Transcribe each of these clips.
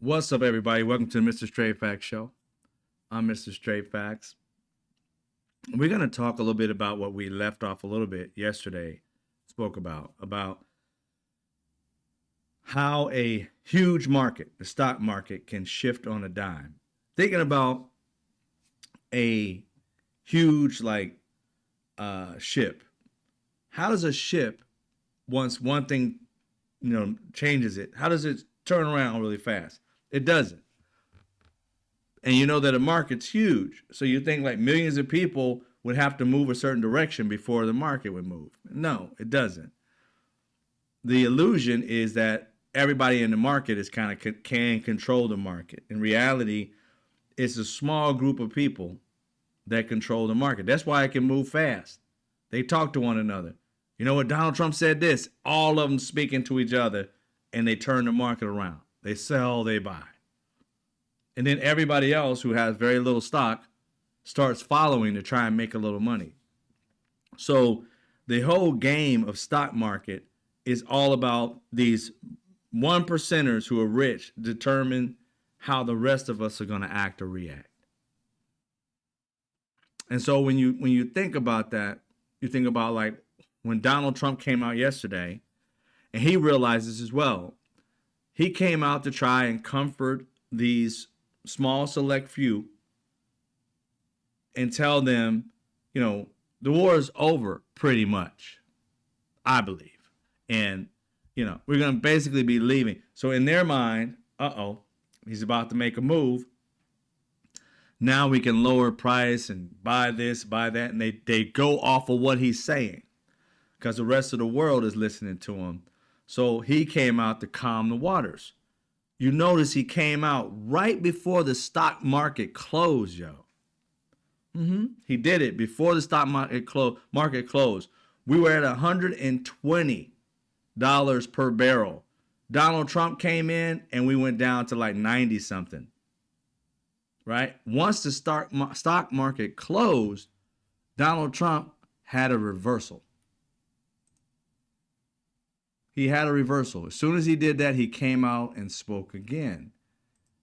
What's up, everybody? Welcome to the Mr. Straight Facts Show. I'm Mr. Straight Facts. We're going to talk a little bit about what we left off a little bit yesterday, spoke about how a huge market, the stock market, can shift on a dime. Thinking about a huge, ship. How does a ship, once one thing, changes it, how does it turn around really fast? It doesn't. And you know that a market's huge. So you think like millions of people would have to move a certain direction before the market would move. No, it doesn't. The illusion is that everybody in the market is can control the market. In reality, it's a small group of people that control the market. That's why it can move fast. They talk to one another. You know what? Donald Trump said this. All of them speaking to each other, and they turn the market around. They sell, they buy. And then everybody else who has very little stock starts following to try and make a little money. So the whole game of stock market is all about these 1%ers who are rich determine how the rest of us are going to act or react. And so when you think about that, you think about like when Donald Trump came out yesterday, and he realizes as well, he came out to try and comfort these small select few and tell them, the war is over pretty much, I believe. And, we're going to basically be leaving. So in their mind, he's about to make a move. Now we can lower price and buy this, buy that. And they go off of what he's saying because the rest of the world is listening to him. So he came out to calm the waters. You notice he came out right before the stock market closed, yo. He did it before the stock market closed. We were at $120 per barrel. Donald Trump came in and we went down to like 90 something. Right? Once the stock market closed, Donald Trump had a reversal. He had a reversal. As soon as he did that, he came out and spoke again.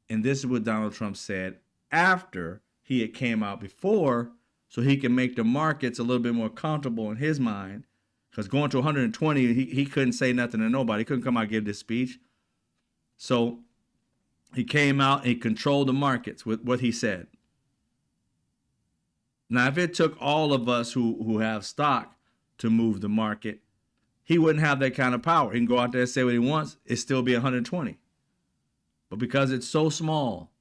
And this is what Donald Trump said after he had came out before, so he can make the markets a little bit more comfortable in his mind. Because going to 120, he couldn't say nothing to nobody. He couldn't come out and give this speech. So he came out and he controlled the markets with what he said. Now, if it took all of us who have stock to move the market, he wouldn't have that kind of power. He can go out there and say what he wants. It'd still be 120. But because it's so small,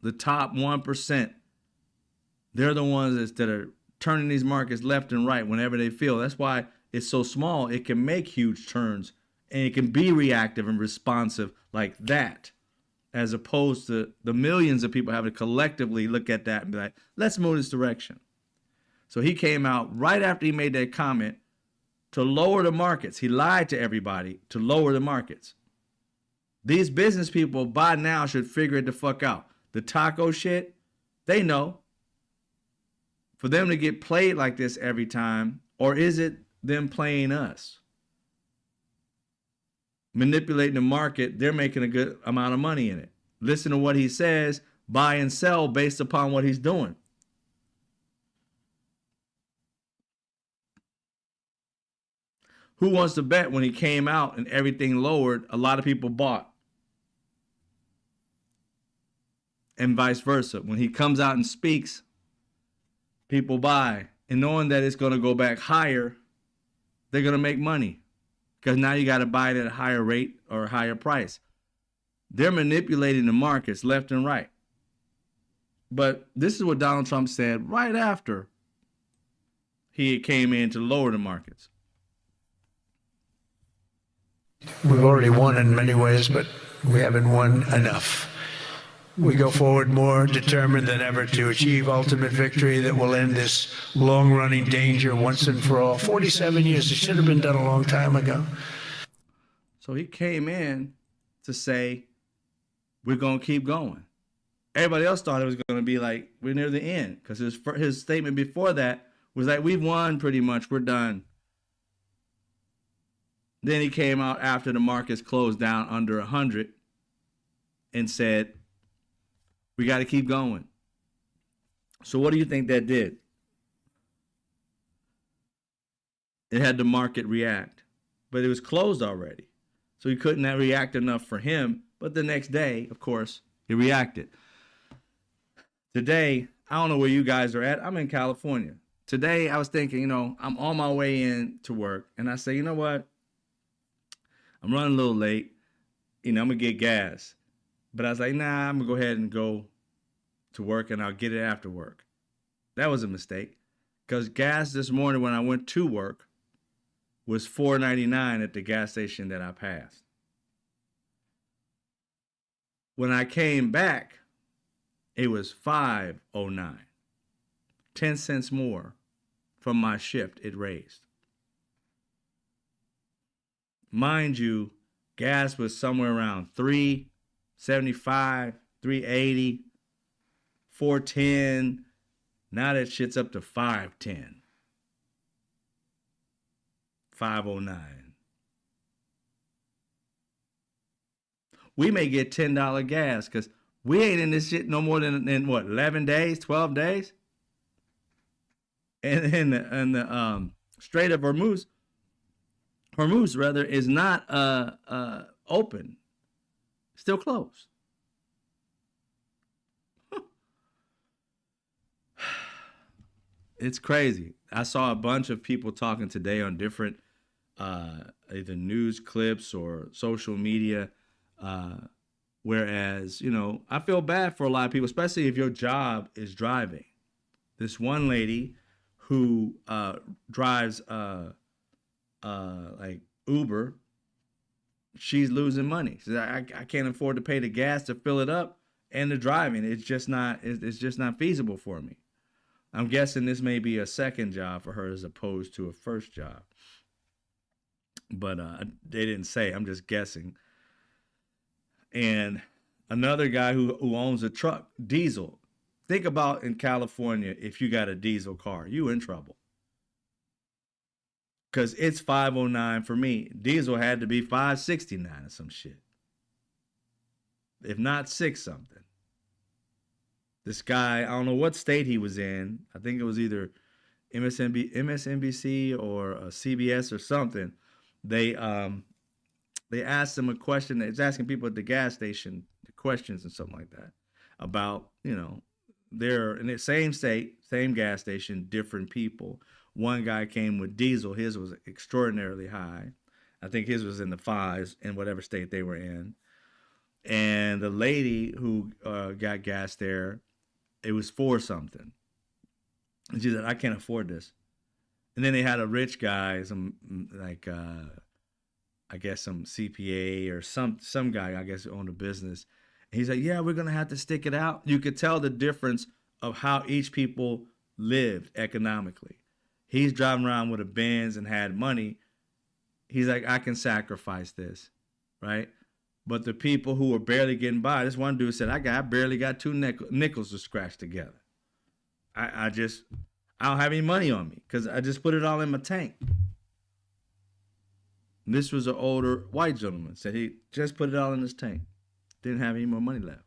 the top 1%, they're the ones that are turning these markets left and right whenever they feel. That's why it's so small. It can make huge turns and it can be reactive and responsive like that, as opposed to the millions of people having to collectively look at that and be like, let's move this direction. So he came out right after he made that comment to lower the markets. He lied to everybody to lower the markets. These business people by now should figure it the fuck out. The taco shit, they know. For them to get played like this every time, or is it them playing us? Manipulating the market, they're making a good amount of money in it. Listen to what he says, buy and sell based upon what he's doing. Who wants to bet when he came out and everything lowered, a lot of people bought? And vice versa. When he comes out and speaks, people buy. And knowing that it's going to go back higher, they're going to make money. Because now you got to buy it at a higher rate or a higher price. They're manipulating the markets left and right. But this is what Donald Trump said right after he came in to lower the markets. We've already won in many ways, but we haven't won enough. We go forward more determined than ever to achieve ultimate victory that will end this long-running danger once and for all. 47 years, it should have been done a long time ago. So he came in to say, we're going to keep going. Everybody else thought it was going to be like, we're near the end. Because his statement before that was like, we've won pretty much, we're done. Then he came out after the markets closed down under 100 and said, we got to keep going. So what do you think that did? It had the market react, but it was closed already. So he couldn't react enough for him. But the next day, of course, he reacted. Today, I don't know where you guys are at. I'm in California. Today, I was thinking, I'm on my way in to work. And I say, you know what? I'm running a little late. I'm going to get gas. But I was like, nah, I'm going to go ahead and go to work and I'll get it after work. That was a mistake. Because gas this morning when I went to work was $4.99 at the gas station that I passed. When I came back, it was $5.09. 10 cents more from my shift it raised. Mind you, gas was somewhere around $3.75, $3.80, $4.10. Now that shit's up to $5.10. $5.09. We may get $10 gas because we ain't in this shit no more than what, 11 days, 12 days? And the Strait of Hormuz rather, is not open. Still closed. It's crazy. I saw a bunch of people talking today on different either news clips or social media. Whereas, I feel bad for a lot of people, especially if your job is driving. This one lady who drives like Uber, she's losing money. She said, I can't afford to pay the gas to fill it up and the driving. It's just not feasible for me. I'm guessing this may be a second job for her as opposed to a first job. But they didn't say. I'm just guessing. And another guy who owns a truck, diesel. Think about in California, if you got a diesel car, you in trouble. Because it's $5.09 for me. Diesel had to be $5.69 or some shit. If not $6 something. This guy, I don't know what state he was in. I think it was either MSNBC or CBS or something. They asked him a question. It's asking people at the gas station questions and something like that about, they're in the same state, same gas station, different people. One guy came with diesel. His was extraordinarily high. I think his was in the fives in whatever state they were in. And the lady who got gas there, it was $4 something. And she said, I can't afford this. And then they had a rich guy, some like I guess some CPA or some guy, I guess, who owned a business. And he's like, yeah, we're going to have to stick it out. You could tell the difference of how each people lived economically. He's driving around with a Benz and had money. He's like, I can sacrifice this, right? But the people who were barely getting by, this one dude said, I barely got two nickels to scratch together. I don't have any money on me because I just put it all in my tank. And this was an older white gentleman. Said he just put it all in his tank. Didn't have any more money left.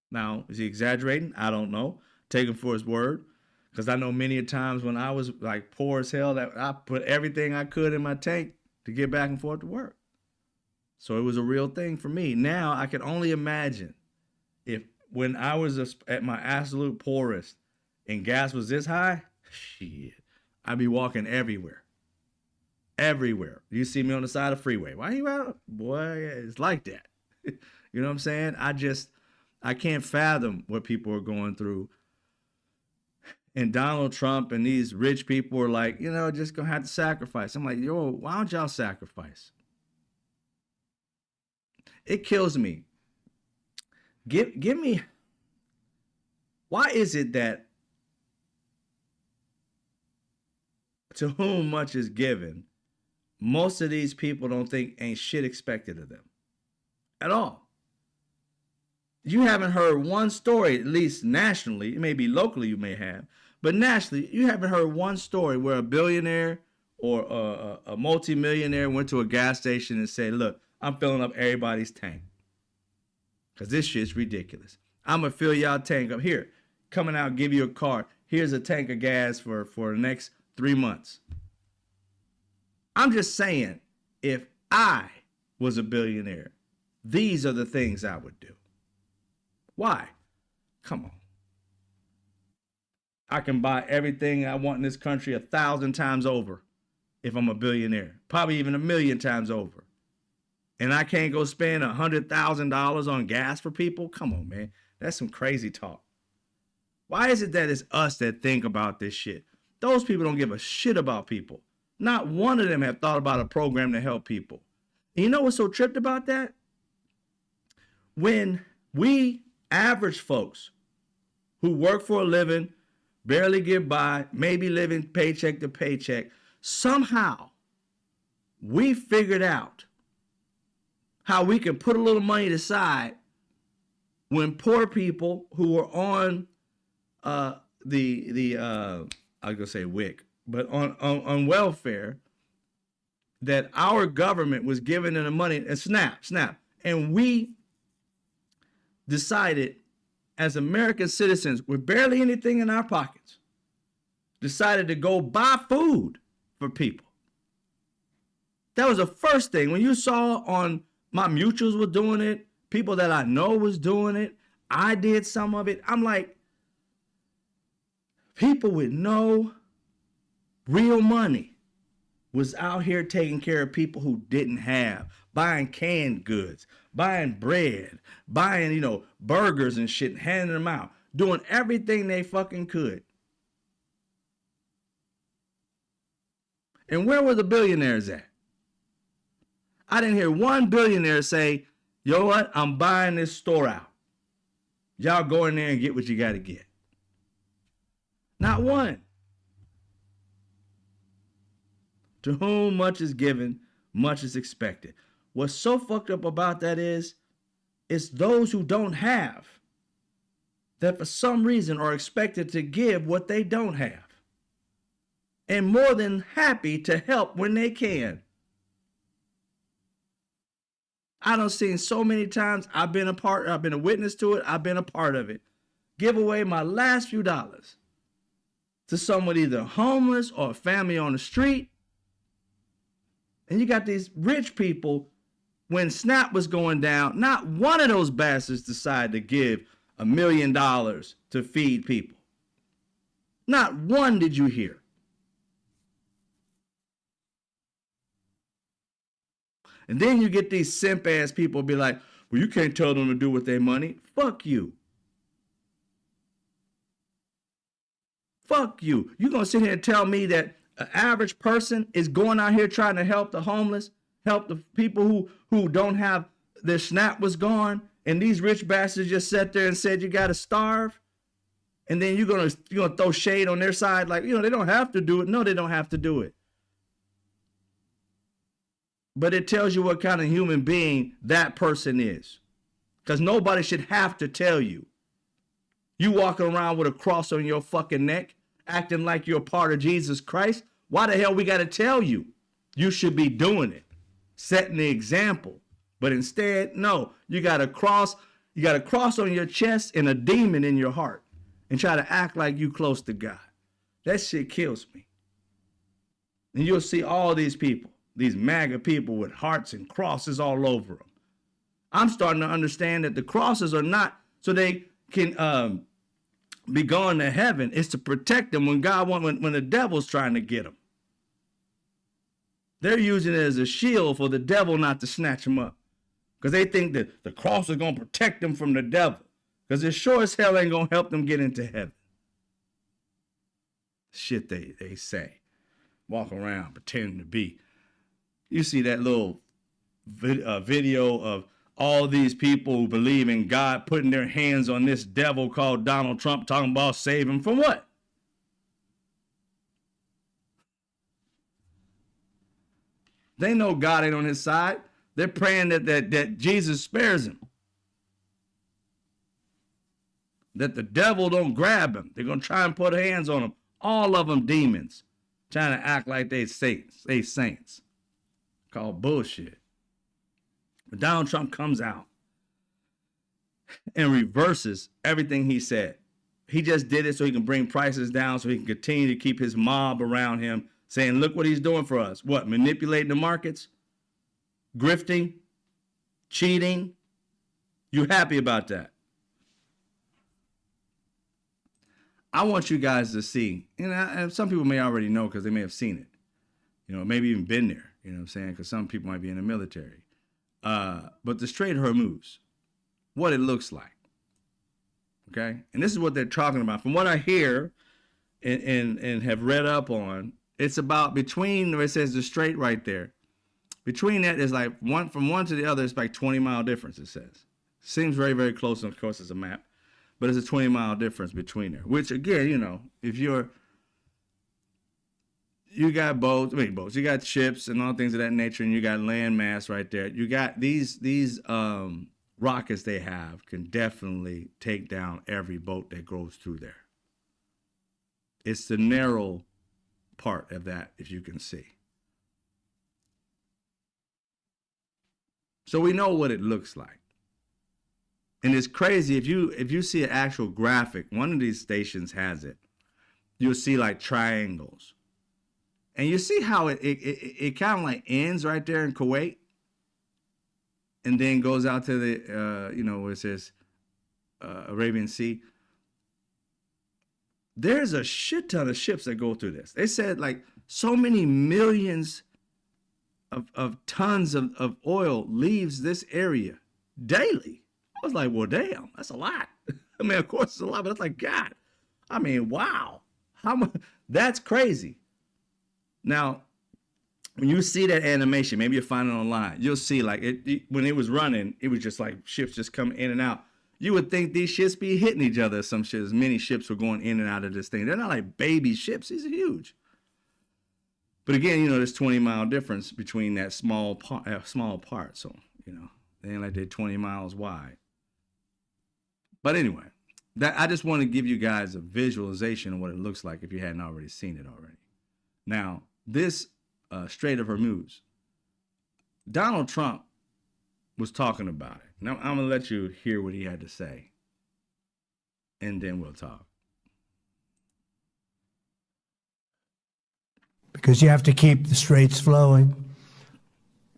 Now, is he exaggerating? I don't know. Take him for his word. Because I know many a times when I was like poor as hell, that I put everything I could in my tank to get back and forth to work. So it was a real thing for me. Now I can only imagine if when I was at my absolute poorest and gas was this high, shit, I'd be walking everywhere. Everywhere. You see me on the side of the freeway. Why are you out? Boy, it's like that. You know what I'm saying? I can't fathom what people are going through. And Donald Trump and these rich people are like, just gonna have to sacrifice. I'm like, yo, why don't y'all sacrifice? It kills me. Give me. Why is it that to whom much is given, most of these people don't think ain't shit expected of them at all? You haven't heard one story, at least nationally. Maybe locally you may have, but nationally you haven't heard one story where a billionaire or a multimillionaire went to a gas station and said, look, I'm filling up everybody's tank. because this shit's ridiculous. I'm going to fill y'all tank up. Here, coming out, give you a card. Here's a tank of gas for the next 3 months. I'm just saying, if I was a billionaire, these are the things I would do. Why? Come on. I can buy everything I want in this country 1,000 times over if I'm a billionaire, probably even 1,000,000 times over. And I can't go spend $100,000 on gas for people? Come on, man. That's some crazy talk. Why is it that it's us that think about this shit? Those people don't give a shit about people. Not one of them have thought about a program to help people. And you know what's so tripped about that? When we average folks who work for a living, barely get by, maybe living paycheck to paycheck, somehow we figured out how we can put a little money aside when poor people who are on I was gonna say WIC, but on welfare, that our government was giving them the money and snap. And we decided as American citizens with barely anything in our pockets, decided to go buy food for people. That was the first thing. When you saw on my mutuals were doing it, people that I know was doing it, I did some of it. I'm like, people with no real money was out here taking care of people who didn't have, buying canned goods, buying bread, buying, burgers and shit, handing them out, doing everything they fucking could. And where were the billionaires at? I didn't hear one billionaire say, you know what, I'm buying this store out. Y'all go in there and get what you got to get. Not one. To whom much is given, much is expected. What's so fucked up about that is, it's those who don't have that for some reason are expected to give what they don't have. And more than happy to help when they can. I done seen so many times, I've been a witness to it, I've been a part of it. Give away my last few dollars to someone either homeless or a family on the street. And you got these rich people, when SNAP was going down, not one of those bastards decided to give $1 million to feed people. Not one did you hear. And then you get these simp ass people be like, well, you can't tell them to do with their money. Fuck you. Fuck you. You gonna sit here and tell me that an average person is going out here trying to help the homeless, help the people who don't have, their SNAP was gone, and these rich bastards just sat there and said you gotta starve? And then you're gonna throw shade on their side like, they don't have to do it. No, they don't have to do it. But it tells you what kind of human being that person is. Because nobody should have to tell you. You walking around with a cross on your fucking neck, acting like you're a part of Jesus Christ. Why the hell we got to tell you? You should be doing it, setting the example. But instead, no, you got a cross on your chest and a demon in your heart and try to act like you close to God. That shit kills me. And you'll see all these people, these MAGA people with hearts and crosses all over them. I'm starting to understand that the crosses are not so they can be going to heaven. It's to protect them when the devil's trying to get them. They're using it as a shield for the devil not to snatch them up. Because they think that the cross is going to protect them from the devil. Because it sure as hell ain't going to help them get into heaven. Shit they say. Walk around pretending to be. You see that little video of all these people who believe in God putting their hands on this devil called Donald Trump, talking about save him from what? They know God ain't on his side. They're praying that Jesus spares him. That the devil don't grab him. They're going to try and put hands on him. All of them demons. Trying to act like they saints. Called bullshit. But Donald Trump comes out. and reverses everything he said. He just did it so he can bring prices down, so he can continue to keep his mob around him, saying, look what he's doing for us. What? Manipulating the markets? Grifting? Cheating? You happy about that? I want you guys to see, and some people may already know because they may have seen it, maybe even been there, you know what I'm saying? Because some people might be in the military. But the Strait of Hormuz, what it looks like. Okay? And this is what they're talking about. From what I hear and have read up on, it's about between where it says the strait right there. Between that is like from one to the other, it's like 20-mile difference, it says. Seems very, very close, and of course it's a map. But it's a 20-mile difference between there. Which again, if you got boats, you got ships and all things of that nature, and you got land mass right there. You got these rockets they have can definitely take down every boat that goes through there. It's the narrow part of that, if you can see. So we know what it looks like. And it's crazy if you see an actual graphic, one of these stations has it. You'll see like triangles. And you see how it kind of like ends right there in Kuwait. And then goes out to the, where it says Arabian Sea. There's a shit ton of ships that go through this. They said like so many millions of tons of oil leaves this area daily. I was like, well, damn, that's a lot. I mean, of course it's a lot, but it's like, God, I mean, wow. How much? That's crazy. Now, when you see that animation, maybe you'll find it online. You'll see like when it was running, it was just like ships just coming in and out. You would think these ships be hitting each other. Some shit, as many ships were going in and out of this thing. They're not like baby ships. These are huge. But again, there's 20-mile difference between that small part. So, they ain't like they're 20 miles wide. But anyway, I just want to give you guys a visualization of what it looks like if you hadn't already seen it already. Now, this Strait of Hormuz, Donald Trump was talking about it. Now, I'm going to let you hear what he had to say, and then we'll talk. Because you have to keep the straits flowing.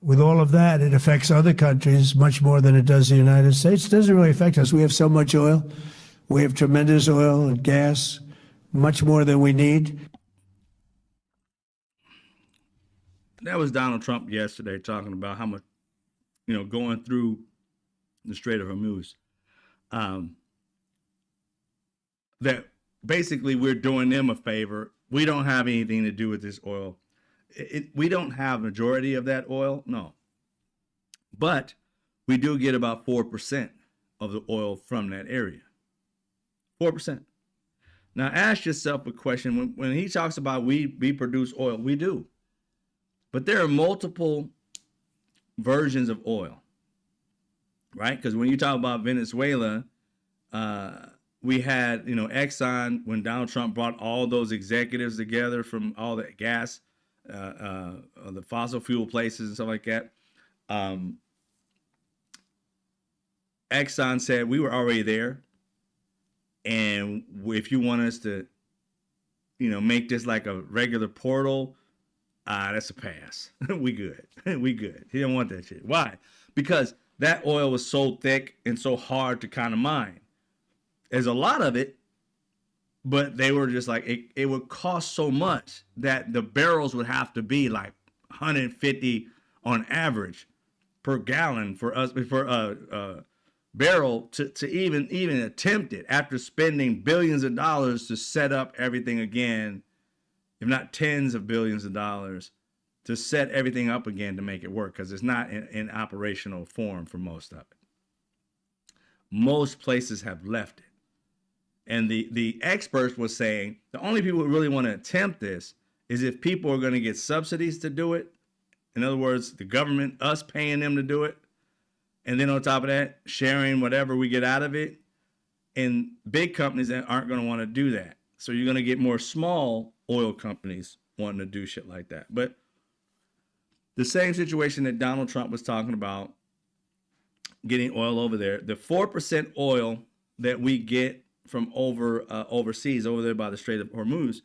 With all of that, it affects other countries much more than it does the United States. It doesn't really affect us. We have so much oil. We have tremendous oil and gas, much more than we need. That was Donald Trump yesterday talking about how much, going through the Strait of Hormuz, that basically we're doing them a favor. We don't have anything to do with this oil. We don't have majority of that oil, no. But we do get about 4% of the oil from that area. 4%. Now ask yourself a question. When he talks about we produce oil, we do. But there are multiple versions of oil, right? Because when you talk about Venezuela, we had, Exxon, when Donald Trump brought all those executives together from all the gas, the fossil fuel places and stuff like that. Exxon said, we were already there. And if you want us to, make this like a regular portal, that's a pass. We good. We good. He don't want that shit. Why? Because that oil was so thick and so hard to kind of mine. There's a lot of it, but they were just like, it would cost so much that the barrels would have to be like 150 on average per gallon for us, for a barrel to even attempt it after spending billions of dollars to set up everything again, if not tens of billions of dollars to set everything up again to make it work, because it's not in operational form for most of it. Most places have left it. And the experts were saying the only people who really want to attempt this is if people are going to get subsidies to do it. In other words, the government, us paying them to do it. And then on top of that, sharing whatever we get out of it. And big companies that aren't going to want to do that. So you're going to get more small oil companies wanting to do shit like that. But the same situation that Donald Trump was talking about getting oil over there. The 4% oil that we get from overseas, over there by the Strait of Hormuz,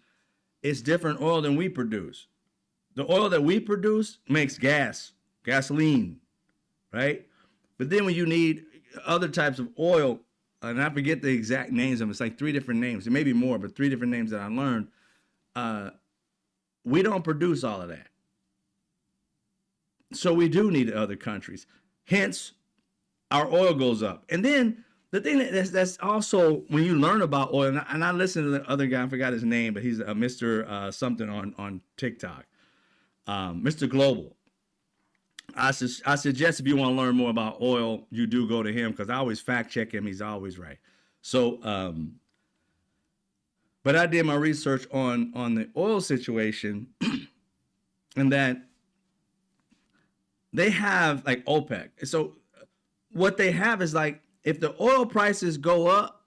is different oil than we produce. The oil that we produce makes gasoline, right? But then when you need other types of oil, and I forget the exact names of them, it's like 3 different names. It may be more, but 3 different names that I learned. We don't produce all of that. So we do need other countries. Hence, our oil goes up. And then the thing that's also, when you learn about oil, and I listened to the other guy, I forgot his name, but he's Mr. Something on TikTok, Mr. Global. I suggest if you want to learn more about oil, you do go to him, because I always fact check him. He's always right. So, but I did my research on the oil situation, and that they have like OPEC. So what they have is like, if the oil prices go up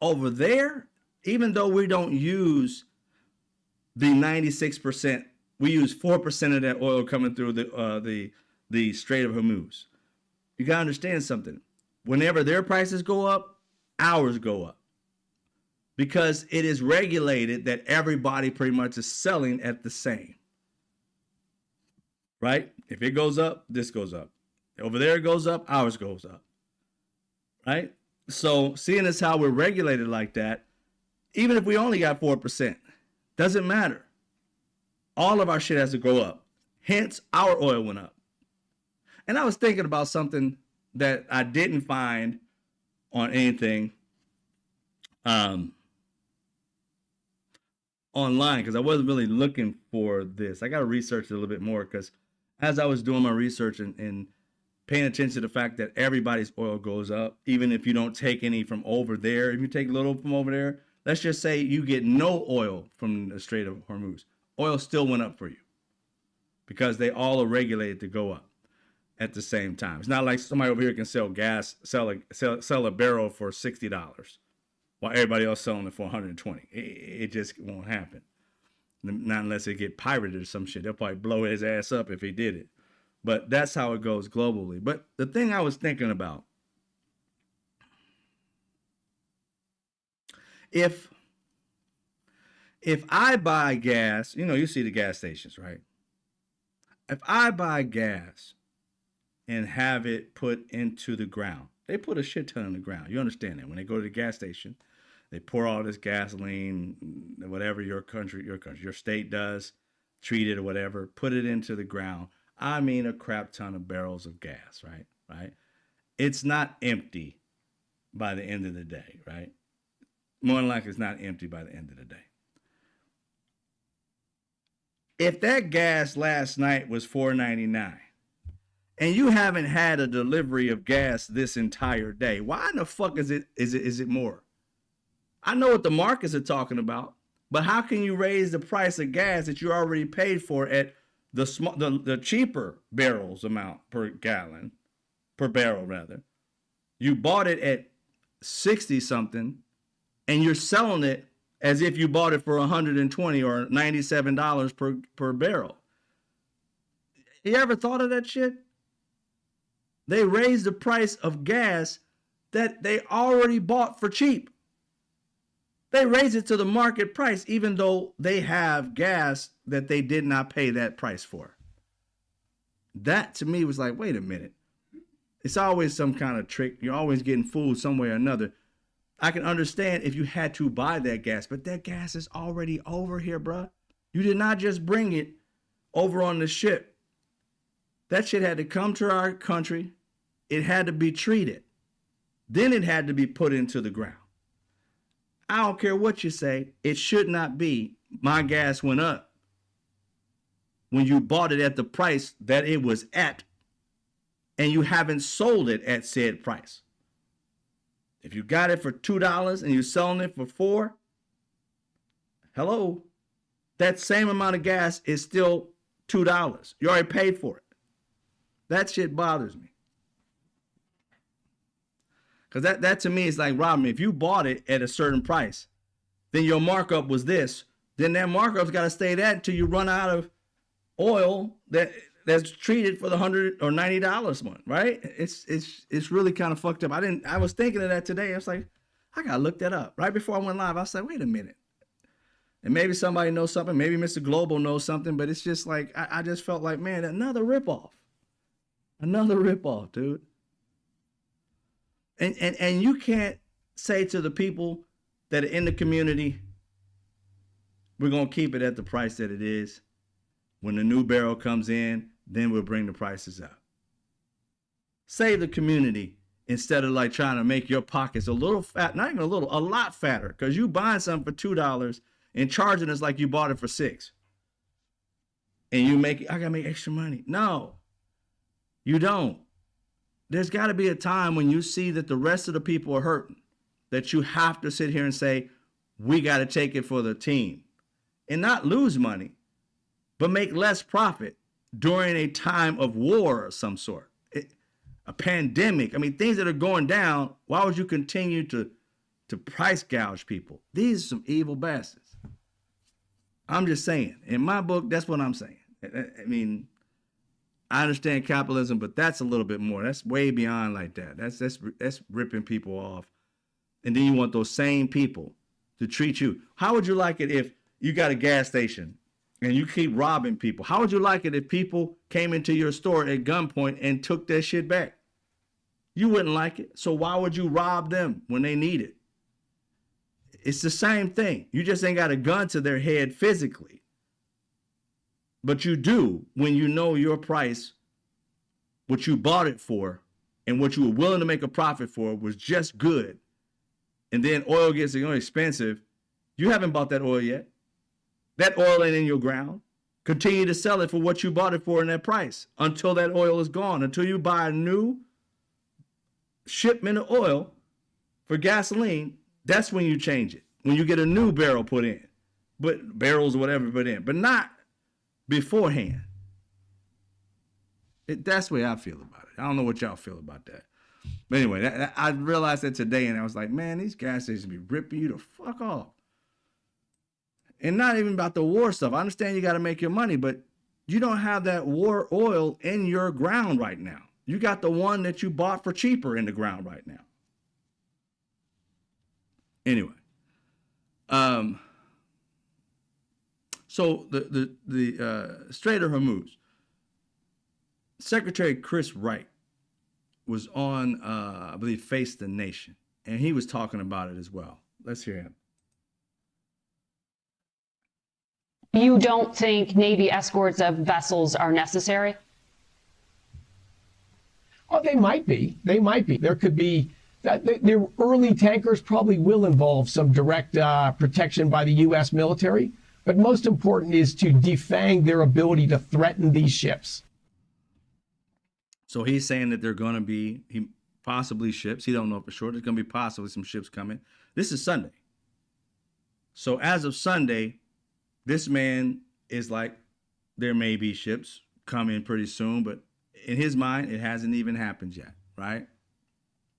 over there, even though we don't use the 96%, we use 4% of that oil coming through the Strait of Hormuz. You gotta understand something. Whenever their prices go up, ours go up, because it is regulated that everybody pretty much is selling at the same. Right? If it goes up, this goes up. Over there it goes up, ours goes up. Right? So seeing as how we're regulated like that, even if we only got 4%, doesn't matter. All of our shit has to go up. Hence, our oil went up. And I was thinking about something that I didn't find on anything online, because I wasn't really looking for this. I got to research it a little bit more, because as I was doing my research and paying attention to the fact that everybody's oil goes up, even if you don't take any from over there. If you take a little from over there, let's just say you get no oil from the Strait of Hormuz. Oil still went up for you, because they all are regulated to go up at the same time. It's not like somebody over here can sell gas, sell a barrel for $60 while everybody else selling it for $120. It just won't happen. Not unless it get pirated or some shit. They'll probably blow his ass up if he did it. But that's how it goes globally. But the thing I was thinking about, if I buy gas, you see the gas stations, right? If I buy gas and have it put into the ground, they put a shit ton in the ground. You understand that? When they go to the gas station, they pour all this gasoline, whatever your state does, treat it or whatever, put it into the ground. I mean, a crap ton of barrels of gas, right? Right? It's not empty by the end of the day, right? More than likely, it's not empty by the end of the day. If that gas last night was $4.99 and you haven't had a delivery of gas this entire day, why in the fuck is it more? I know what the markets are talking about, but how can you raise the price of gas that you already paid for at the cheaper barrels amount per barrel rather? You bought it at 60 something and you're selling it as if you bought it for $120 or $97 per barrel. You ever thought of that shit? They raised the price of gas that they already bought for cheap. They raise it to the market price, even though they have gas that they did not pay that price for. That to me was like, wait a minute. It's always some kind of trick. You're always getting fooled some way or another. I can understand if you had to buy that gas, but that gas is already over here, bruh. You did not just bring it over on the ship. That shit had to come to our country. It had to be treated. Then it had to be put into the ground. I don't care what you say. It should not be my gas went up when you bought it at the price that it was at and you haven't sold it at said price. If you got it for $2 and you're selling it for $4, hello, that same amount of gas is still $2. You already paid for it. That shit bothers me. Because that to me is like, robbing me. If you bought it at a certain price, then your markup was this. Then that markup's got to stay that until you run out of oil that that's treated for the $100 or $90 one, right? It's really kind of fucked up. I was thinking of that today. I was like, I gotta look that up. Right before I went live, I was like, wait a minute. And maybe somebody knows something, maybe Mr. Global knows something, but it's just like I just felt like, man, another ripoff. Another ripoff, dude. And you can't say to the people that are in the community, we're gonna keep it at the price that it is. When the new barrel comes in, then we'll bring the prices up. Save the community instead of like trying to make your pockets a little fat, not even a little, a lot fatter, because you buying something for $2 and charging us like you bought it for $6. And you make, I gotta make extra money. No, you don't. There's gotta be a time when you see that the rest of the people are hurting, that you have to sit here and say, we gotta take it for the team and not lose money, but make less profit during a time of war of some sort, a pandemic. I mean, things that are going down. Why would you continue to price gouge people? These are some evil bastards. I'm just saying. In my book, that's what I'm saying. I mean, I understand capitalism, but that's a little bit more. That's way beyond like that. That's ripping people off. And then you want those same people to treat you. How would you like it if you got a gas station and you keep robbing people? How would you like it if people came into your store at gunpoint and took their shit back? You wouldn't like it. So why would you rob them when they need it? It's the same thing. You just ain't got a gun to their head physically. But you do when you know your price, what you bought it for, and what you were willing to make a profit for was just good. And then oil gets expensive. You haven't bought that oil yet. That oil ain't in your ground. Continue to sell it for what you bought it for in that price until that oil is gone, until you buy a new shipment of oil for gasoline. That's when you change it. When you get a new barrel put in, but barrels or whatever put in, but not beforehand. That's the way I feel about it. I don't know what y'all feel about that. But anyway, I realized that today, and I was like, man, these gas stations be ripping you the fuck off. And not even about the war stuff. I understand you got to make your money, but you don't have that war oil in your ground right now. You got the one that you bought for cheaper in the ground right now. Anyway, so the Strait of Hormuz, Secretary Chris Wright was on, I believe, Face the Nation, and he was talking about it as well. Let's hear him. You don't think Navy escorts of vessels are necessary? Oh, they might be. They might be. There could be. Their early tankers probably will involve some direct protection by the U.S. military. But most important is to defang their ability to threaten these ships. So he's saying that they're going to be possibly ships. He don't know for sure. There's going to be possibly some ships coming. This is Sunday. So as of Sunday, this man is like, there may be ships coming pretty soon, but in his mind, it hasn't even happened yet, right?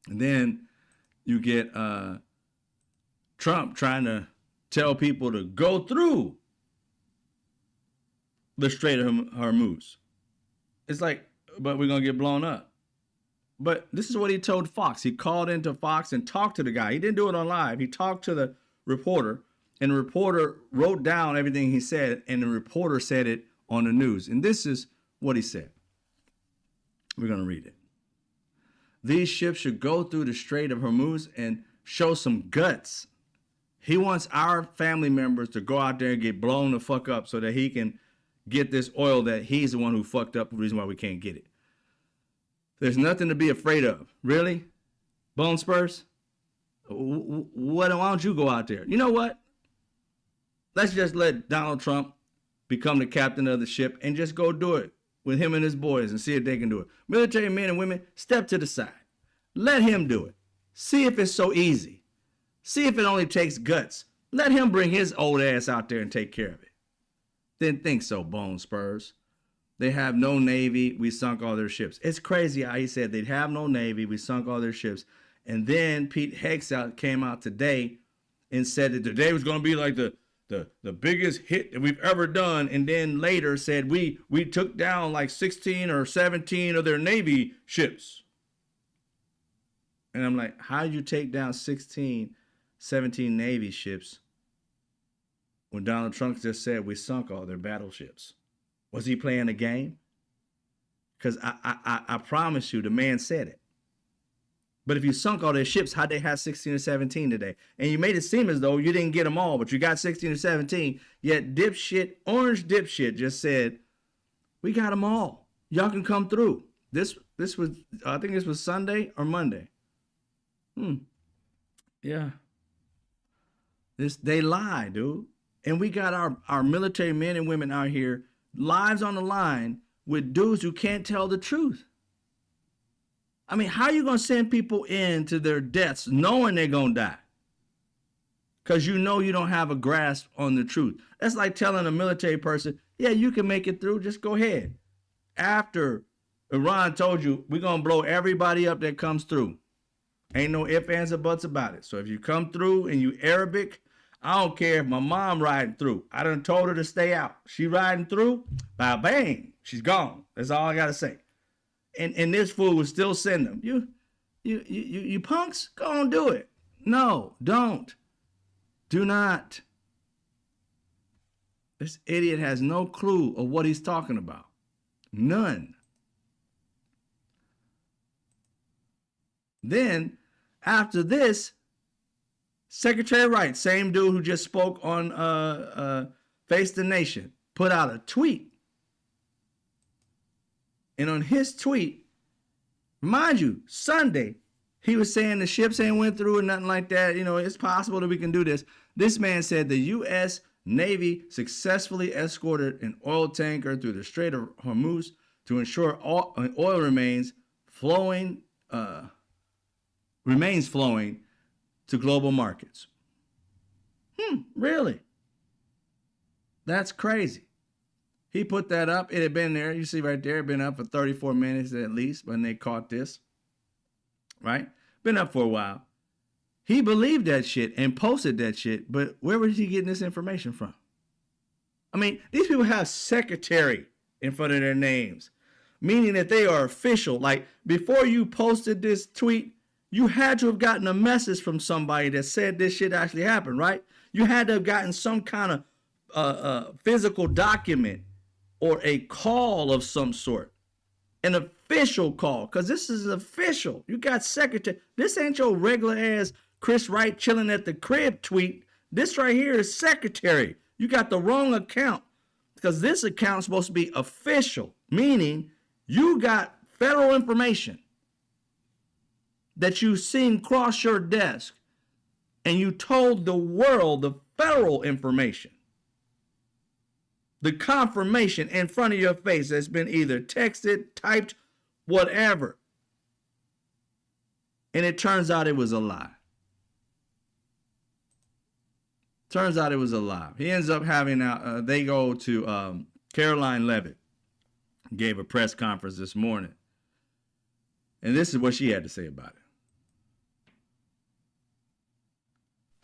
And then you get Trump trying to tell people to go through the Strait of Hormuz. It's like, but we're going to get blown up. But this is what he told Fox. He called into Fox and talked to the guy. He didn't do it on live. He talked to the reporter, and the reporter wrote down everything he said, and the reporter said it on the news. And this is what he said. We're going to read it. These ships should go through the Strait of Hormuz and show some guts. He wants our family members to go out there and get blown the fuck up so that he can get this oil that he's the one who fucked up, the reason why we can't get it. There's nothing to be afraid of. Really? Bone Spurs? Why don't you go out there? You know what? Let's just let Donald Trump become the captain of the ship and just go do it with him and his boys and see if they can do it. Military men and women, step to the side. Let him do it. See if it's so easy. See if it only takes guts. Let him bring his old ass out there and take care of it. Didn't think so, Bone Spurs. They have no Navy. We sunk all their ships. It's crazy how he said they'd have no Navy. We sunk all their ships. And then Pete Hegseth came out today and said that today was going to be like the the biggest hit that we've ever done, and then later said we took down like 16 or 17 of their Navy ships. And I'm like, how you take down 16, 17 Navy ships when Donald Trump just said we sunk all their battleships? Was he playing a game? Because I promise you, the man said it. But if you sunk all their ships, how'd they have 16 or 17 today? And you made it seem as though you didn't get them all, but you got 16 or 17. Yet dipshit, orange dipshit just said, we got them all. Y'all can come through. This was, I think this was Sunday or Monday. Yeah. They lie, dude. And we got our military men and women out here, lives on the line, with dudes who can't tell the truth. I mean, how are you going to send people into their deaths knowing they're going to die? Because you know you don't have a grasp on the truth. That's like telling a military person, yeah, you can make it through. Just go ahead. After Iran told you, we're going to blow everybody up that comes through. Ain't no ifs, ands, or buts about it. So if you come through and you Arabic, I don't care if my mom riding through. I done told her to stay out. She riding through, bang, she's gone. That's all I got to say. And this fool will still send them. You punks, go on, do it. No, don't. Do not. This idiot has no clue of what he's talking about. None. Then, after this, Secretary Wright, same dude who just spoke on Face the Nation, put out a tweet. And on his tweet, mind you, Sunday, he was saying the ships ain't went through or nothing like that. You know, it's possible that we can do this. This man said the U.S. Navy successfully escorted an oil tanker through the Strait of Hormuz to ensure oil remains flowing to global markets. Really? That's crazy. He put that up. It had been there. You see right there. It had been up for 34 minutes at least when they caught this. Right? Been up for a while. He believed that shit and posted that shit, but where was he getting this information from? I mean, these people have secretary in front of their names, meaning that they are official. Like, before you posted this tweet, you had to have gotten a message from somebody that said this shit actually happened, right? You had to have gotten some kind of physical document or a call of some sort, an official call, because this is official. You got secretary. This ain't your regular ass Chris Wright chilling at the crib tweet. This right here is secretary. You got the wrong account, because this account is supposed to be official, meaning you got federal information that you seen cross your desk, and you told the world the federal information. The confirmation in front of your face that's been either texted, typed, whatever. And it turns out it was a lie. Turns out it was a lie. He ends up having, they go to Caroline Leavitt, gave a press conference this morning. And this is what she had to say about it.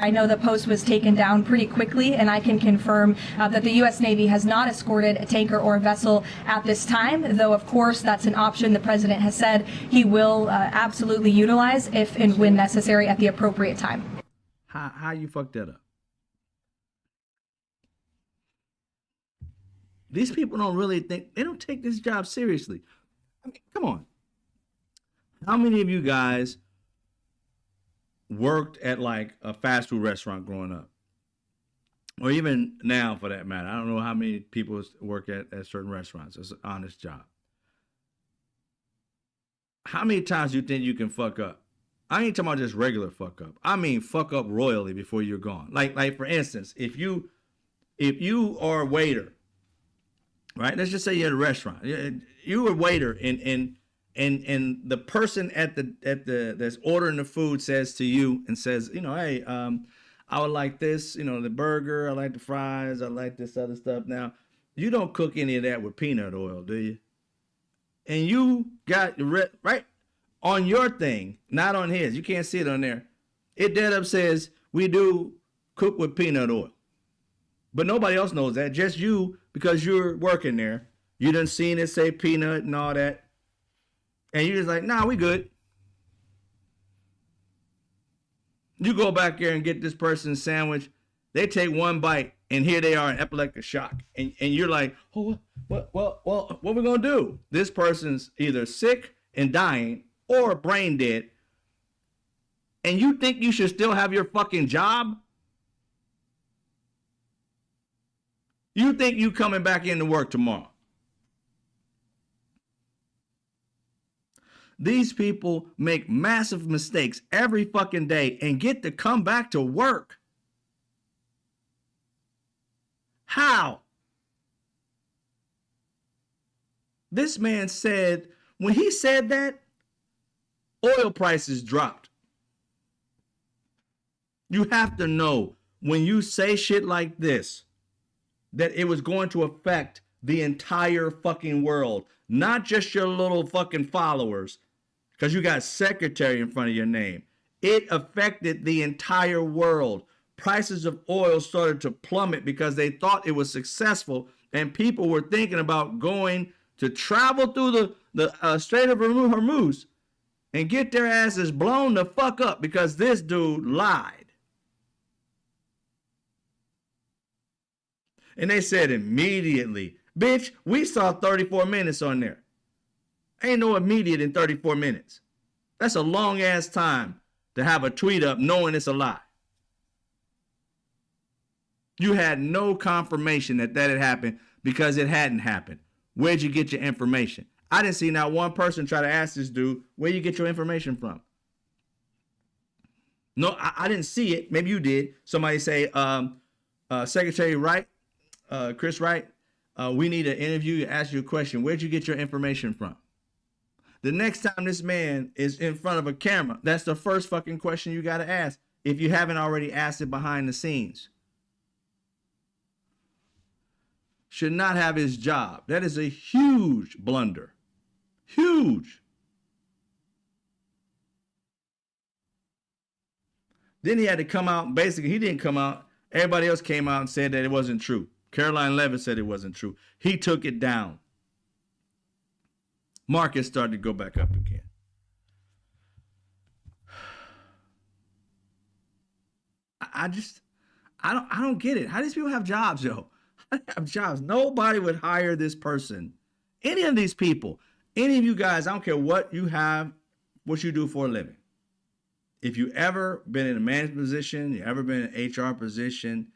I know the post was taken down pretty quickly, and I can confirm that the U.S. Navy has not escorted a tanker or a vessel at this time, though, of course, that's an option the president has said he will absolutely utilize if and when necessary at the appropriate time. How you fucked that up? These people don't really think, they don't take this job seriously. I mean, come on. How many of you guys worked at like a fast food restaurant growing up? Or even now for that matter. I don't know how many people work at certain restaurants. It's an honest job. How many times do you think you can fuck up? I ain't talking about just regular fuck up. I mean fuck up royally before you're gone. Like for instance, if you are a waiter, right? Let's just say you're at a restaurant. You were a waiter and the person at the that's ordering the food says to you and says, you know, hey, I would like this, you know, the burger, I like the fries, I like this other stuff. Now, you don't cook any of that with peanut oil, do you? And you got right on your thing, not on his. You can't see it on there. It dead up says we do cook with peanut oil. But nobody else knows that, just you, because you're working there. You done seen it say peanut and all that. And you're just like, nah, we good. You go back there and get this person's sandwich. They take one bite, and here they are in epileptic shock. And you're like, oh, what we gonna do? This person's either sick and dying or brain dead. And you think you should still have your fucking job? You think you coming back into work tomorrow? These people make massive mistakes every fucking day and get to come back to work. How? This man said, when he said that, oil prices dropped. You have to know when you say shit like this, that it was going to affect the entire fucking world, not just your little fucking followers, because you got secretary in front of your name. It affected the entire world. Prices of oil started to plummet because they thought it was successful, and people were thinking about going to travel through the Strait of Hormuz and get their asses blown the fuck up because this dude lied. And they said immediately, bitch, we saw 34 minutes on there. Ain't no immediate in 34 minutes. That's a long ass time to have a tweet up knowing it's a lie. You had no confirmation that had happened because it hadn't happened. Where'd you get your information? I didn't see not one person try to ask this dude, where you get your information from? No, I didn't see it. Maybe you did. Somebody say, Secretary Wright, Chris Wright, we need an interview to ask you a question. Where'd you get your information from? The next time this man is in front of a camera, that's the first fucking question you got to ask if you haven't already asked it behind the scenes. Should not have his job. That is a huge blunder. Huge. Then he had to come out. Basically, he didn't come out. Everybody else came out and said that it wasn't true. Caroline Levitt said it wasn't true. He took it down. Market started to go back up again. I don't get it. How do these people have jobs, yo? How do they have jobs? Nobody would hire this person. Any of these people, any of you guys, I don't care what you have, what you do for a living. If you ever been in a management position, you ever been in an HR position,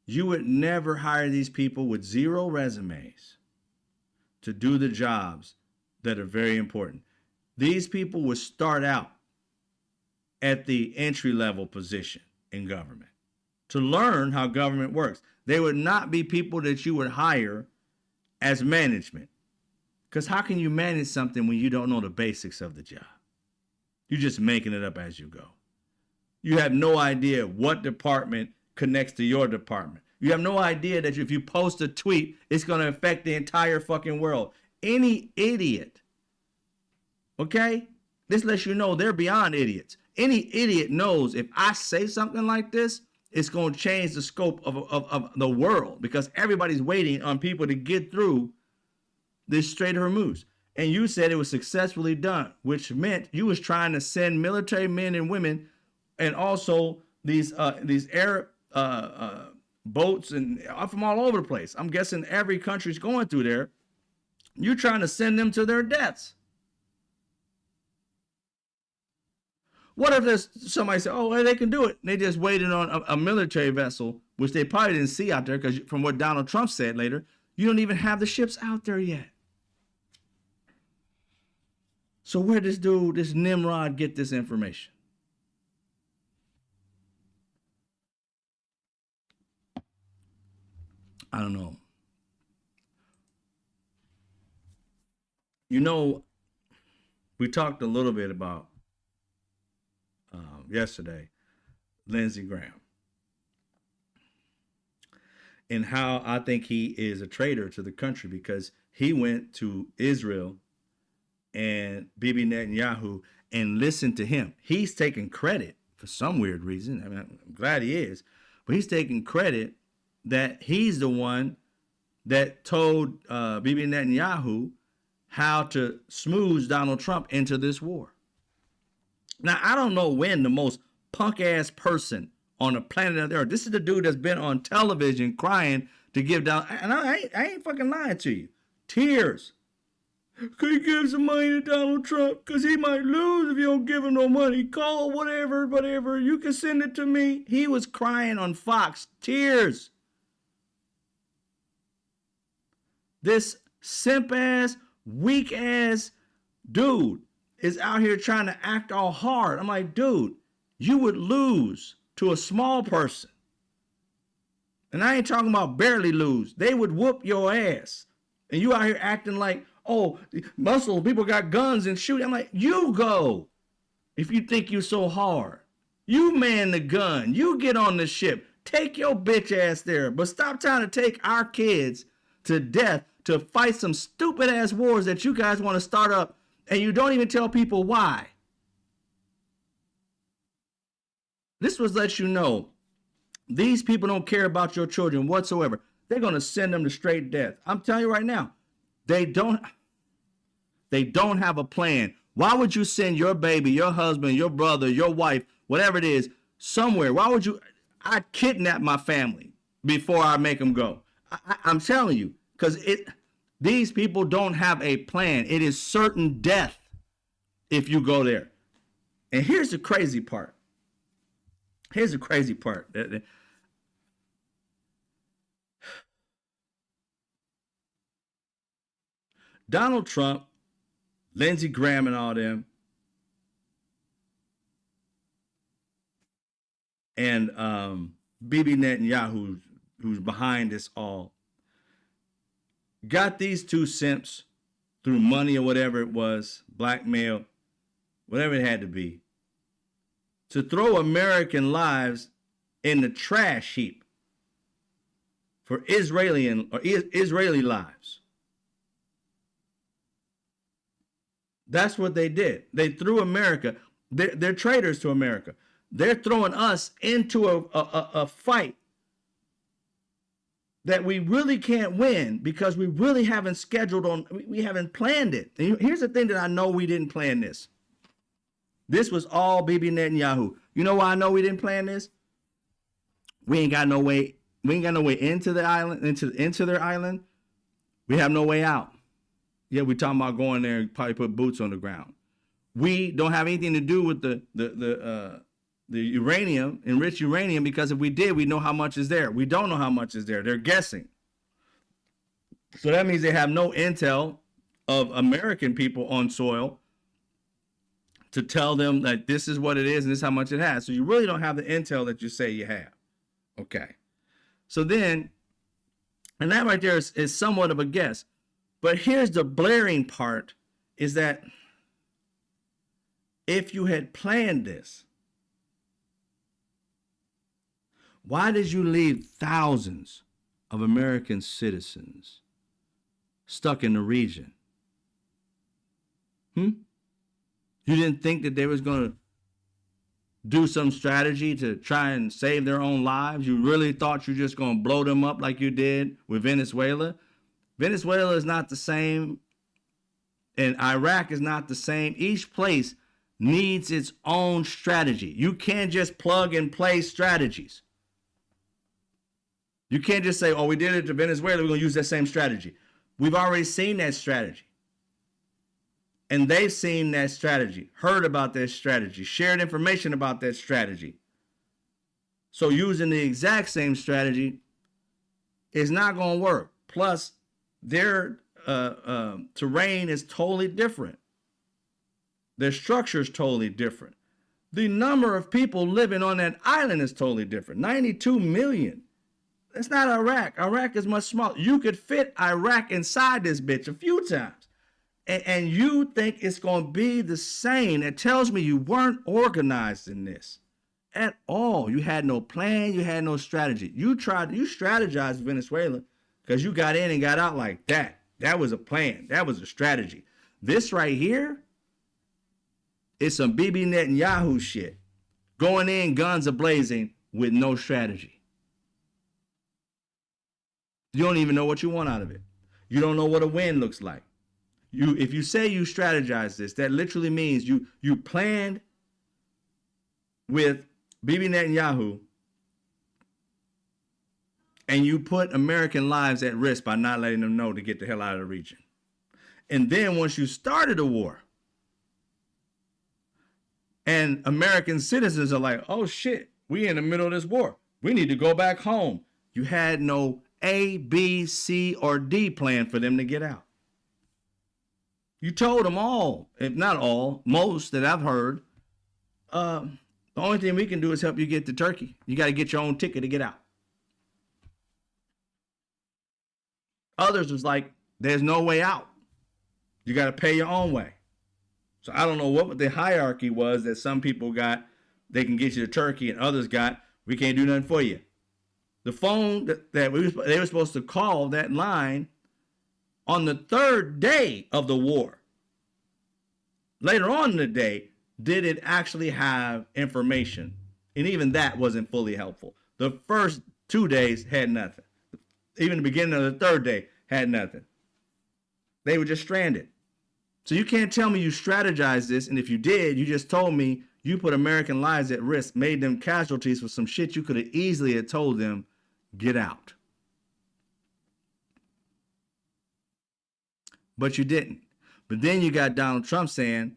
you would never hire these people with zero resumes to do the jobs that are very important. These people would start out at the entry-level position in government to learn how government works. They would not be people that you would hire as management. Because how can you manage something when you don't know the basics of the job? You're just making it up as you go. You have no idea what department connects to your department. You have no idea that if you post a tweet, it's going to affect the entire fucking world. Any idiot, okay? This lets you know they're beyond idiots. Any idiot knows if I say something like this, it's going to change the scope of the world because everybody's waiting on people to get through this Strait of Hormuz. And you said it was successfully done, which meant you was trying to send military men and women and also these air boats and from all over the place. I'm guessing every country's going through there. You're trying to send them to their deaths. What if there's somebody say, oh, well, they can do it. And they just waited on a military vessel, which they probably didn't see out there because from what Donald Trump said later, you don't even have the ships out there yet. So where this dude, this Nimrod, get this information? I don't know. You know, we talked a little bit about yesterday, Lindsey Graham, and how I think he is a traitor to the country because he went to Israel and Bibi Netanyahu and listened to him. He's taking credit for some weird reason. I mean, I'm glad he is, but he's taking credit that he's the one that told Bibi Netanyahu how to smooth Donald Trump into this war. Now, I don't know when the most punk ass person on the planet of the earth, this is the dude that's been on television crying to give down, and I ain't fucking lying to you. Tears. Could you give some money to Donald Trump? Because he might lose if you don't give him no money. Call whatever. You can send it to me. He was crying on Fox. Tears. This simp ass, weak ass dude is out here trying to act all hard. I'm like, dude, you would lose to a small person. And I ain't talking about barely lose. They would whoop your ass. And you out here acting like, oh, Muslim people got guns and shoot. I'm like, you go. If you think you're so hard, you man the gun. You get on the ship. Take your bitch ass there. But stop trying to take our kids to death to fight some stupid ass wars that you guys want to start up, and you don't even tell people why. This was let you know these people don't care about your children whatsoever. They're going to send them to straight death. I'm telling you right now, they don't have a plan. Why would you send your baby, your husband, your brother, your wife, whatever it is, somewhere? Why would you? I'd kidnap my family before I make them go. I'm telling you, because these people don't have a plan. It is certain death if you go there. And here's the crazy part. Donald Trump, Lindsey Graham, and all them, and Bibi Netanyahu, who's behind this all, got these two simps through money or whatever it was, blackmail, whatever it had to be, to throw American lives in the trash heap for Israeli lives. That's what they did. They threw America. They're traitors to America. They're throwing us into a fight that we really can't win because we really haven't we haven't planned it. And here's the thing that I know we didn't plan this. This was all Bibi Netanyahu. You know why I know we didn't plan this? We ain't got no way into the island, into their island. We have no way out. Yeah, we're talking about going there and probably put boots on the ground. We don't have anything to do with the uranium, enriched uranium, because if we did, we know how much is there. We don't know how much is there. They're guessing. So that means they have no intel of American people on soil to tell them that this is what it is and this is how much it has. So you really don't have the intel that you say you have. Okay. So then, and that right there is somewhat of a guess. But here's the blaring part, is that if you had planned this, why did you leave thousands of American citizens stuck in the region? You didn't think that they was going to do some strategy to try and save their own lives? You really thought you were just going to blow them up like you did with Venezuela? Venezuela is not the same, and Iraq is not the same. Each place needs its own strategy. You can't just plug and play strategies. You can't just say, oh, we did it to Venezuela, we're going to use that same strategy. We've already seen that strategy. And they've seen that strategy, heard about that strategy, shared information about that strategy. So using the exact same strategy is not going to work. Plus, their terrain is totally different. Their structure is totally different. The number of people living on that island is totally different. 92 million. That's not Iraq. Iraq is much smaller. You could fit Iraq inside this bitch a few times. And you think it's going to be the same. It tells me you weren't organized in this at all. You had no plan. You had no strategy. You strategized Venezuela because you got in and got out like that. That was a plan. That was a strategy. This right here is some Bibi Netanyahu shit. Going in, guns a-blazing with no strategy. You don't even know what you want out of it. You don't know what a win looks like. If you say you strategize this, that literally means you planned with Bibi Netanyahu and you put American lives at risk by not letting them know to get the hell out of the region. And then once you started a war and American citizens are like, oh shit, we in the middle of this war. We need to go back home. You had no A, B, C, or D plan for them to get out. You told them all, if not all, most that I've heard, the only thing we can do is help you get to Turkey. You got to get your own ticket to get out. Others was like, there's no way out. You got to pay your own way. So I don't know what the hierarchy was that some people got, they can get you to Turkey, and others got, we can't do nothing for you. The phone that they were supposed to call, that line, on the third day of the war. Later on in the day, did it actually have information? And even that wasn't fully helpful. The first 2 days had nothing. Even the beginning of the third day had nothing. They were just stranded. So you can't tell me you strategized this, and if you did, you just told me you put American lives at risk, made them casualties for some shit you could have easily had told them, get out. But you didn't. But then you got Donald Trump saying,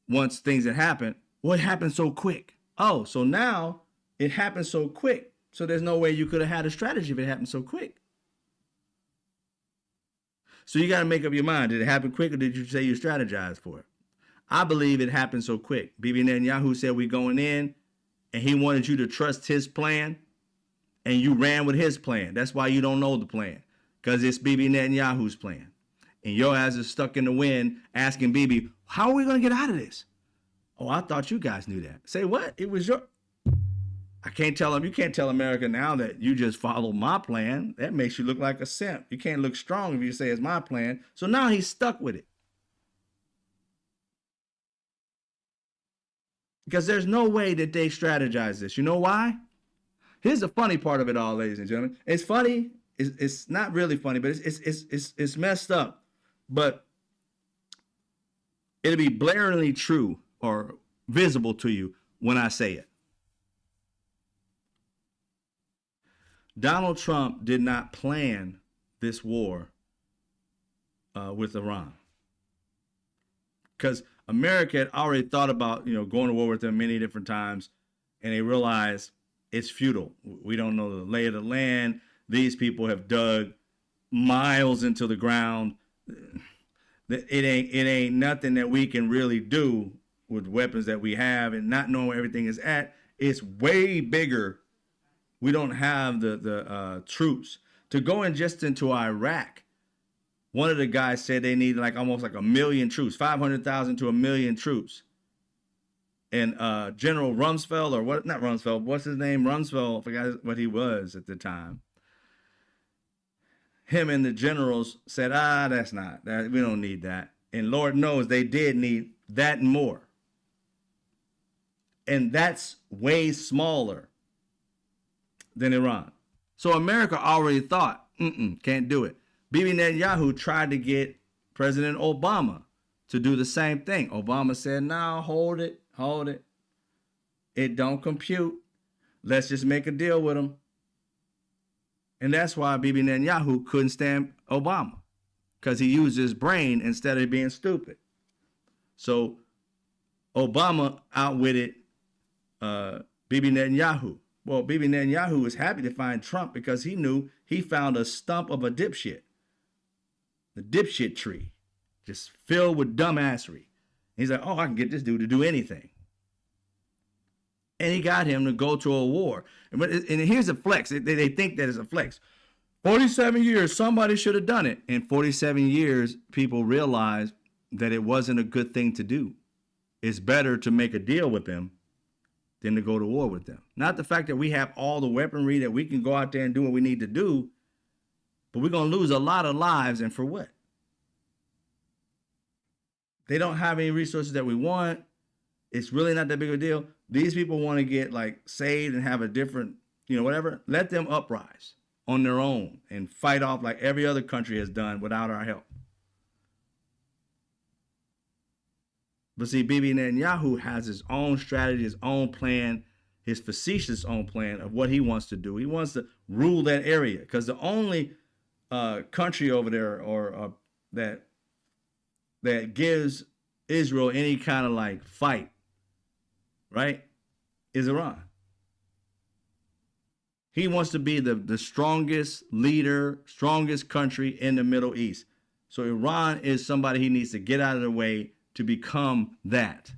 once things had happened, well, it happened so quick. Oh, so now it happened so quick. So there's no way you could have had a strategy if it happened so quick. So you got to make up your mind. Did it happen quick, or did you say you strategized for it? I believe it happened so quick. Bibi Netanyahu said we're going in, and he wanted you to trust his plan, and you ran with his plan. That's why you don't know the plan, because it's Bibi Netanyahu's plan. And your ass is stuck in the wind asking Bibi, how are we going to get out of this? Oh, I thought you guys knew that. Say what? It was your... I can't tell him. You can't tell America now that you just followed my plan. That makes you look like a simp. You can't look strong if you say it's my plan. So now he's stuck with it. Because there's no way that they strategize this. You know why? Here's the funny part of it all, ladies and gentlemen. It's funny. It's not really funny, but it's messed up. But it'll be blaringly true or visible to you when I say it. Donald Trump did not plan this war with Iran, because America had already thought about, going to war with them many different times, and they realized it's futile. We don't know the lay of the land. These people have dug miles into the ground. It ain't nothing that we can really do with weapons that we have, and not knowing where everything is at. It's way bigger. We don't have the troops to go in just into Iraq. One of the guys said they need almost 1 million troops, 500,000 to 1 million troops. And General Rumsfeld, or what? Not Rumsfeld. What's his name? Rumsfeld. I forgot what he was at the time. Him and the generals said, that's not that. We don't need that. And Lord knows they did need that and more. And that's way smaller than Iran. So America already thought, can't do it. Bibi Netanyahu tried to get President Obama to do the same thing. Obama said, no, hold it. It don't compute. Let's just make a deal with him. And that's why Bibi Netanyahu couldn't stand Obama, because he used his brain instead of being stupid. So Obama outwitted Bibi Netanyahu. Well, Bibi Netanyahu was happy to find Trump because he knew he found a stump of a dipshit. The dipshit tree, just filled with dumbassery. He's like, I can get this dude to do anything. And he got him to go to a war. And here's a flex. They think that it's a flex. 47 years, somebody should have done it. In 47 years, people realized that it wasn't a good thing to do. It's better to make a deal with them than to go to war with them. Not the fact that we have all the weaponry that we can go out there and do what we need to do, but we're going to lose a lot of lives, and for what? They don't have any resources that we want. It's really not that big of a deal. These people want to get saved and have a different, whatever. Let them uprise. on their own and fight off like every other country has done without our help. But see, Bibi Netanyahu has his own strategy, his own plan, his facetious own plan of what he wants to do. He wants to rule that area because the only country over there or that gives Israel any kind of like fight, right, is Iran. He wants to be the strongest leader, strongest country in the Middle East. So Iran is somebody he needs to get out of the way to become that.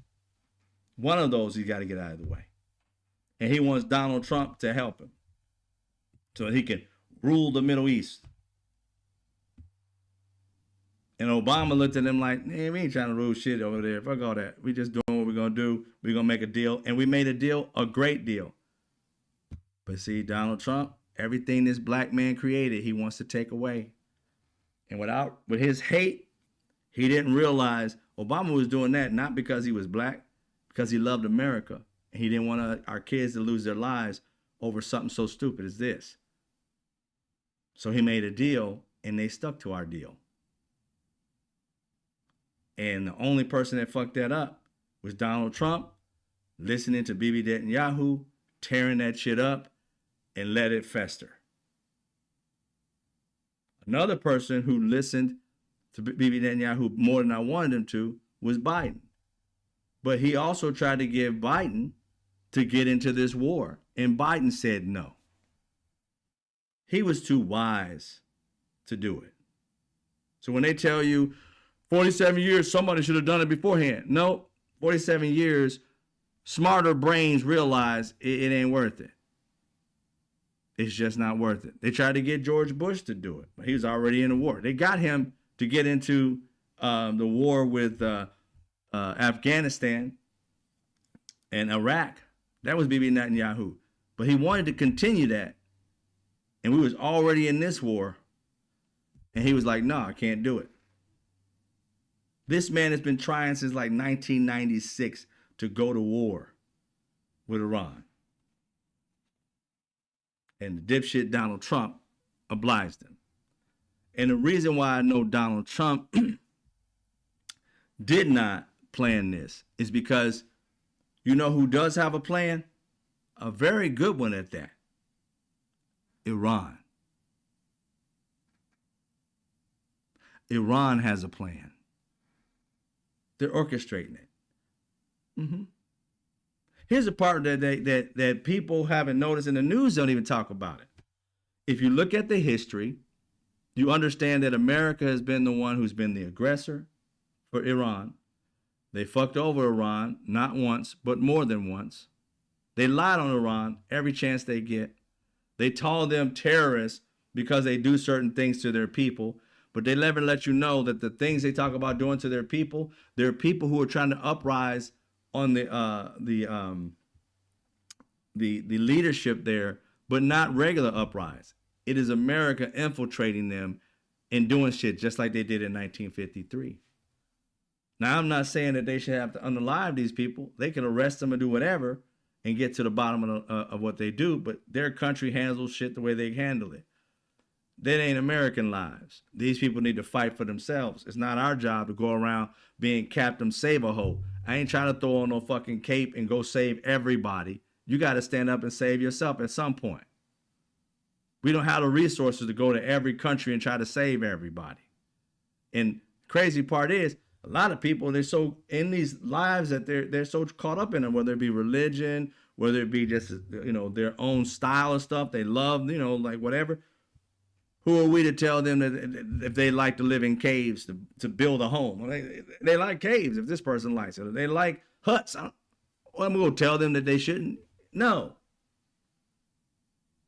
One of those he's got to get out of the way. And he wants Donald Trump to help him so he can rule the Middle East. And Obama looked at him like, man, we ain't trying to rule shit over there. Fuck all that. We just doing what we're going to do. We're going to make a deal. And we made a deal, a great deal. But see, Donald Trump, everything this black man created, he wants to take away. And with his hate, he didn't realize Obama was doing that not because he was black, because he loved America. And he didn't want our kids to lose their lives over something so stupid as this. So he made a deal, and they stuck to our deal. And the only person that fucked that up was Donald Trump, listening to Bibi Netanyahu, tearing that shit up, and let it fester. Another person who listened to Bibi Netanyahu more than I wanted him to was Biden. But he also tried to give Biden to get into this war, and Biden said no. He was too wise to do it. So when they tell you 47 years, somebody should have done it beforehand. No, 47 years, smarter brains realize it ain't worth it. It's just not worth it. They tried to get George Bush to do it, but he was already in the war. They got him to get into the war with Afghanistan and Iraq. That was Bibi Netanyahu. But he wanted to continue that. And we was already in this war. And he was like, no, I can't do it. This man has been trying since like 1996 to go to war with Iran. And the dipshit Donald Trump obliged him. And the reason why I know Donald Trump did not plan this is because you know who does have a plan? A very good one at that. Iran. Iran has a plan. They're orchestrating it. Mm-hmm. Here's a part that people haven't noticed, and the news don't even talk about it. If you look at the history, you understand that America has been the one who's been the aggressor for Iran. They fucked over Iran, not once, but more than once. They lied on Iran every chance they get. They call them terrorists because they do certain things to their people, but they never let you know that the things they talk about doing to their people, they're people who are trying to uprise on the leadership there, but not regular uprise. It is America infiltrating them and doing shit just like they did in 1953. Now, I'm not saying that they should have to unalive these people. They can arrest them and do whatever and get to the bottom of what they do, but their country handles shit the way they handle it. That ain't American lives. These people need to fight for themselves. It's not our job to go around being Captain Save-A-Ho. I ain't trying to throw on no fucking cape and go save everybody. You got to stand up and save yourself at some point. We don't have the resources to go to every country and try to save everybody. And crazy part is, a lot of people, they're so in these lives that they're so caught up in them, whether it be religion, whether it be just, their own style of stuff they love, like whatever. Who are we to tell them that if they like to live in caves to build a home? Well, they like caves if this person likes it. Or they like huts. I'm going to tell them that they shouldn't. No.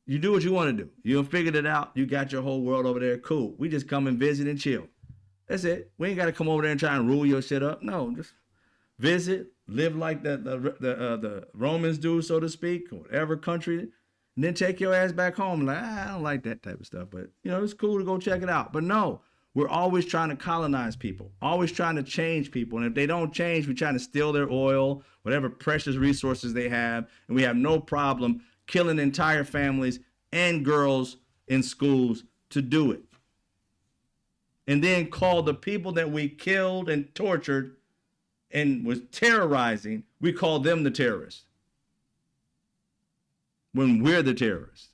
You do what you want to do. You figured it out. You got your whole world over there. Cool. We just come and visit and chill. That's it. We ain't got to come over there and try and rule your shit up. No, just visit, live like the Romans do, so to speak, whatever country, and then take your ass back home. Like, I don't like that type of stuff, but it's cool to go check it out. But no, we're always trying to colonize people, always trying to change people. And if they don't change, we're trying to steal their oil, whatever precious resources they have. And we have no problem killing entire families and girls in schools to do it. And then call the people that we killed and tortured and was terrorizing, we call them the terrorists. When we're the terrorists.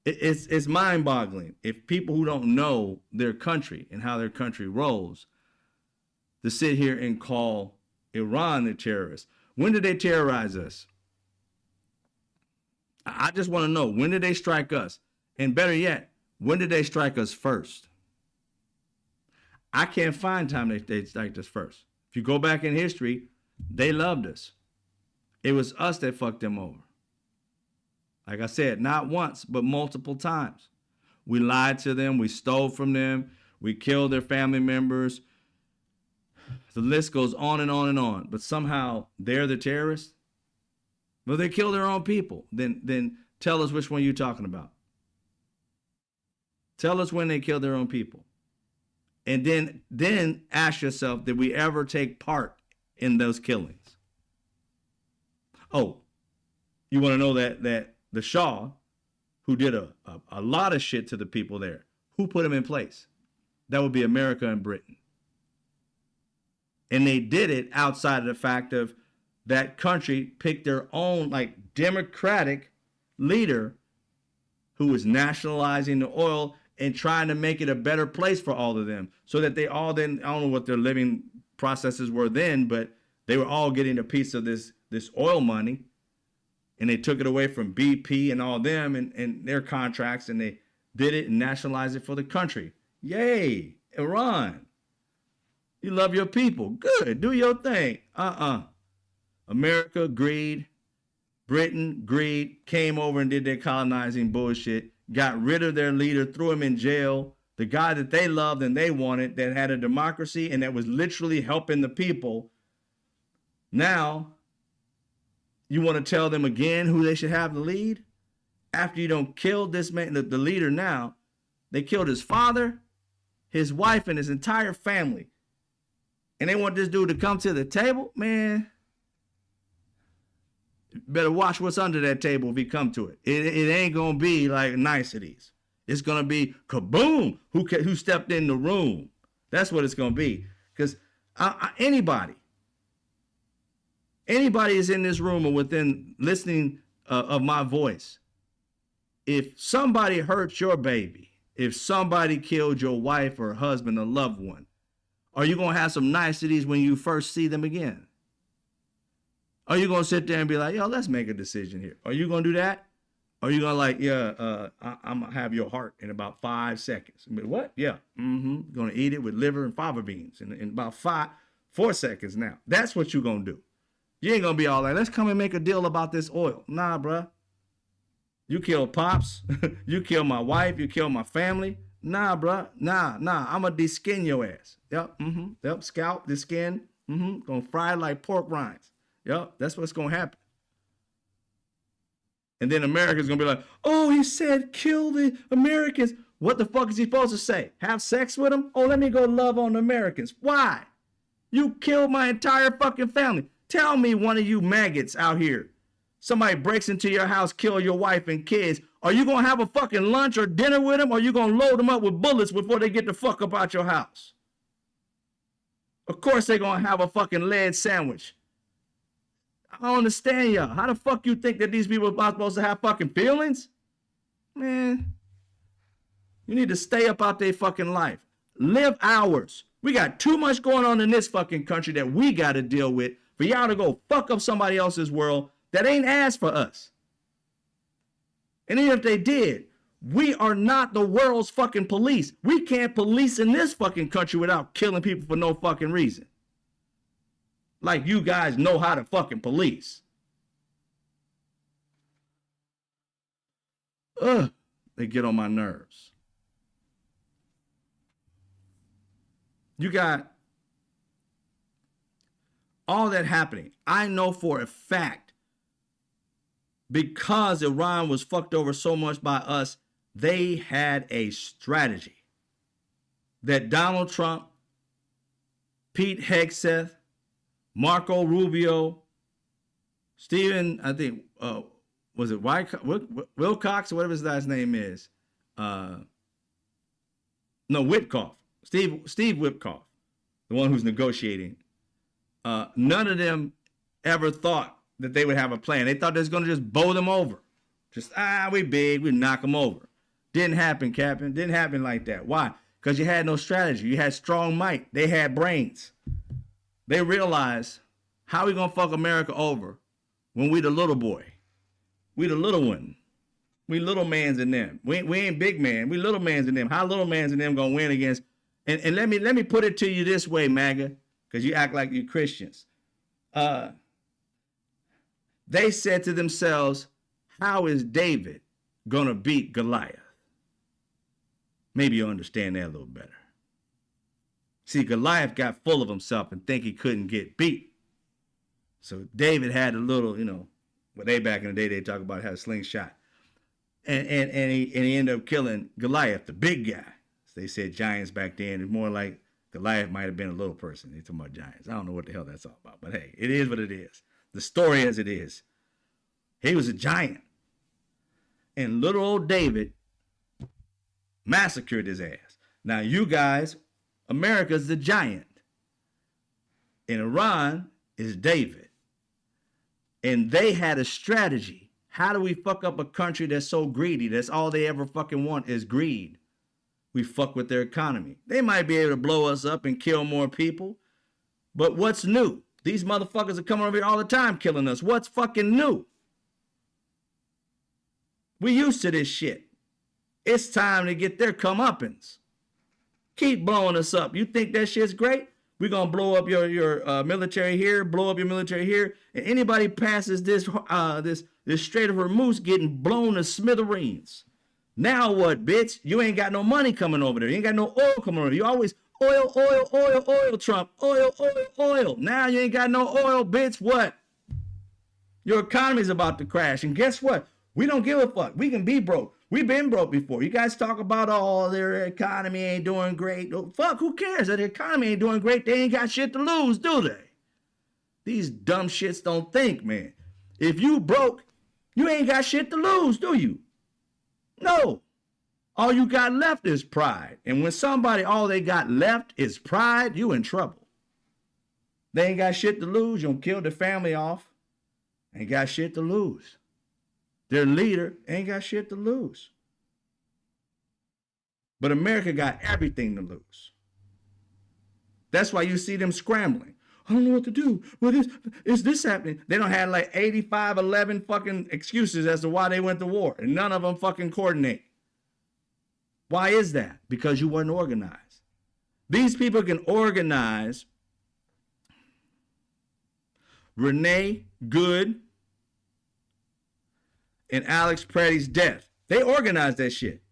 It's mind-boggling if people who don't know their country and how their country rolls to sit here and call Iran the terrorists. When did they terrorize us? I just want to know, when did they strike us? And better yet, when did they strike us first? I can't find time they striked us first. If you go back in history, they loved us. It was us that fucked them over. Like I said, not once, but multiple times. We lied to them. We stole from them. We killed their family members. The list goes on and on and on. But somehow they're the terrorists. Well, they kill their own people. Then tell us which one you're talking about. Tell us when they killed their own people. And then ask yourself, did we ever take part in those killings? Oh, you want to know that the Shah, who did a lot of shit to the people there, who put him in place? That would be America and Britain. And they did it outside of the fact of that country picked their own like democratic leader who was nationalizing the oil and trying to make it a better place for all of them, so that they all then, I don't know what their living processes were then, but they were all getting a piece of this oil money. And they took it away from BP and all them and their contracts, and they did it and nationalized it for the country. Yay, Iran. You love your people. Good, do your thing. America, greed. Britain, greed, came over and did their colonizing bullshit, got rid of their leader, threw him in jail. The guy that they loved and they wanted, that had a democracy and that was literally helping the people. Now, you want to tell them again who they should have the lead? After you don't kill this man, the leader now, they killed his father, his wife, and his entire family. And they want this dude to come to the table? Man, better watch what's under that table if he come to it. It ain't going to be like niceties. It's going to be kaboom, who stepped in the room. That's what it's going to be. Because anybody is in this room or within listening of my voice, if somebody hurts your baby, if somebody killed your wife or husband or loved one, are you going to have some niceties when you first see them again? Are you going to sit there and be like, yo, let's make a decision here? Are you going to do that? Are you going to like, yeah, I'm going to have your heart in about 5 seconds? I mean, what? Yeah. Going to eat it with liver and fava beans in about 4 seconds now. That's what you're going to do. You ain't going to be all like, let's come and make a deal about this oil. Nah, bruh. You kill Pops. You kill my wife. You kill my family. Nah, bruh. Nah. I'm going to de-skin your ass. Yep. Yep. Scalp the skin. Going to fry it like pork rinds. Yep. That's what's going to happen. And then America's going to be like, oh, he said kill the Americans. What the fuck is he supposed to say? Have sex with them? Oh, let me go love on the Americans. Why? You killed my entire fucking family. Tell me one of you maggots out here, somebody breaks into your house, kill your wife and kids. Are you going to have a fucking lunch or dinner with them? Or are you going to load them up with bullets before they get the fuck up out your house? Of course they're going to have a fucking lead sandwich. I don't understand y'all. How the fuck you think that these people are not supposed to have fucking feelings? Man, you need to stay up out their fucking life. Live ours. We got too much going on in this fucking country that we got to deal with for y'all to go fuck up somebody else's world that ain't asked for us. And even if they did, we are not the world's fucking police. We can't police in this fucking country without killing people for no fucking reason. Like you guys know how to fucking police. They get on my nerves. You got all that happening. I know for a fact, because Iran was fucked over so much by us, they had a strategy that Donald Trump, Pete Hegseth, Marco Rubio, Stephen, I think, was it Wilcox or whatever his last name is? No, Witkoff. Steve Witkoff, the one who's negotiating. None of them ever thought that they would have a plan. They thought they was going to just bow them over. Just, we big, we knock them over. Didn't happen, Captain. Didn't happen like that. Why? Because you had no strategy. You had strong might. They had brains. They realized, how we going to fuck America over when we the little boy? We the little one. We little mans in them. We ain't big man. We little mans in them. How little mans in them going to win against? And let me put it to you this way, MAGA, because you act like you're Christians. They said to themselves, how is David going to beat Goliath? Maybe you'll understand that a little better. See, Goliath got full of himself and think he couldn't get beat. So David had a little, what they back in the day, they talk about had a slingshot. And he ended up killing Goliath, the big guy. So they said giants back then. It's more like Goliath might have been a little person. They talking about giants. I don't know what the hell that's all about. But hey, it is what it is. The story as it is. He was a giant. And little old David massacred his ass. Now you guys, America's the giant. And Iran is David. And they had a strategy. How do we fuck up a country that's so greedy? That's all they ever fucking want is greed. We fuck with their economy. They might be able to blow us up and kill more people. But what's new? These motherfuckers are coming over here all the time killing us. What's fucking new? We used to this shit. It's time to get their comeuppance. Keep blowing us up. You think that shit's great? We're going to blow up your military here, blow up your military here. And anybody passes this Strait of Hormuz getting blown to smithereens. Now what, bitch? You ain't got no money coming over there. You ain't got no oil coming over there. You always oil, Trump. Oil. Now you ain't got no oil, bitch. What? Your economy's about to crash. And guess what? We don't give a fuck. We can be broke. We've been broke before. You guys talk about, their economy ain't doing great. Oh, fuck, who cares that the economy ain't doing great? They ain't got shit to lose, do they? These dumb shits don't think, man. If you broke, you ain't got shit to lose, do you? No. All you got left is pride. And when somebody, all they got left is pride, you in trouble. They ain't got shit to lose. You don't kill their family off. Ain't got shit to lose. Their leader ain't got shit to lose. But America got everything to lose. That's why you see them scrambling. I don't know what to do. What is this happening? They don't have like 85, 11 fucking excuses as to why they went to war. And none of them fucking coordinate. Why is that? Because you weren't organized. These people can organize Renee Good and Alex Pretty's death. They organized that shit.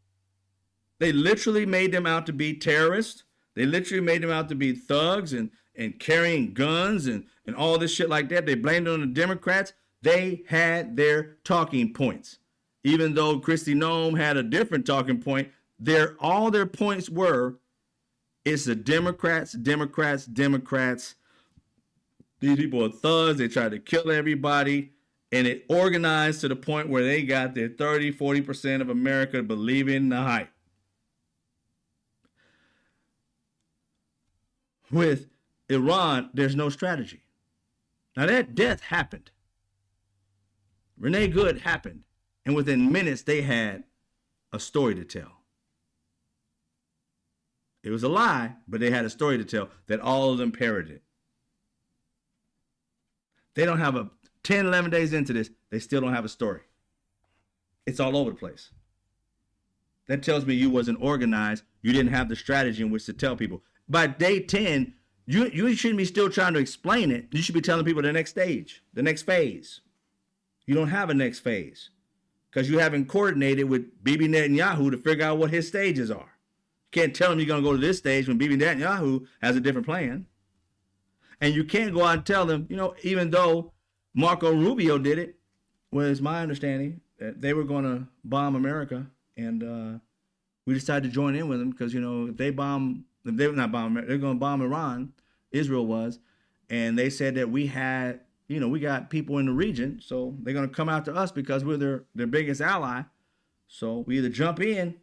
They literally made them out to be terrorists. They literally made them out to be thugs and carrying guns and all this shit like that. They blamed it on the Democrats. They had their talking points. Even though Kristi Noem had a different talking point, all their points were, it's the Democrats. These people are thugs. They tried to kill everybody. And it organized to the point where they got their 30, 40% of America believing the hype. With Iran, there's no strategy. Now that death happened. Renee Good happened. And within minutes, they had a story to tell. It was a lie, but they had a story to tell that all of them parroted. They don't have 10, 11 days into this, they still don't have a story. It's all over the place. That tells me you wasn't organized. You didn't have the strategy in which to tell people. By day 10, you shouldn't be still trying to explain it. You should be telling people the next stage, the next phase. You don't have a next phase because you haven't coordinated with Bibi Netanyahu to figure out what his stages are. You can't tell him you're going to go to this stage when Bibi Netanyahu has a different plan. And you can't go out and tell them, even though Marco Rubio did it, was my understanding that they were going to bomb America, and we decided to join in with them because if they're going to bomb Iran. Israel was, and they said that we had we got people in the region, so they're going to come out to us because we're their biggest ally. So we either jump in,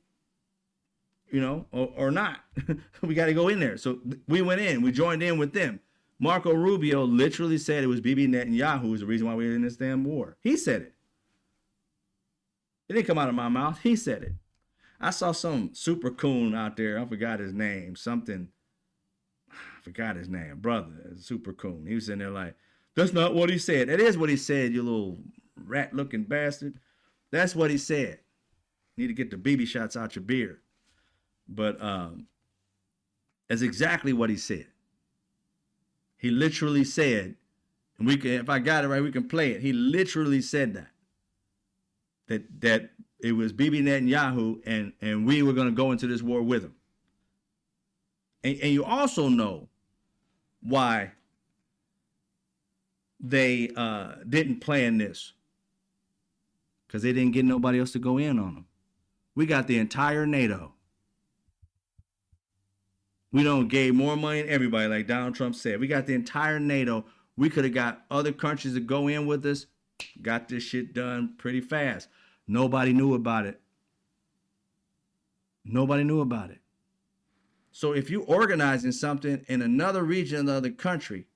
or not. We got to go in there. So we went in. We joined in with them. Marco Rubio literally said it was Bibi Netanyahu who was the reason why we were in this damn war. He said it. It didn't come out of my mouth. He said it. I saw some super coon out there. I forgot his name. I forgot his name. Brother, super coon. He was in there like, that's not what he said. That is what he said, you little rat-looking bastard. That's what he said. You need to get the BB shots out your beard. But that's exactly what he said. He literally said, and if I got it right, we can play it. He literally said that it was Bibi Netanyahu and we were going to go into this war with him. And you also know why they didn't plan this. Because they didn't get nobody else to go in on them. We got the entire NATO. We don't gave more money than everybody, like Donald Trump said. We got the entire NATO. We could have got other countries to go in with us. Got this shit done pretty fast. Nobody knew about it. Nobody knew about it. So if you organizing something in another region of the other country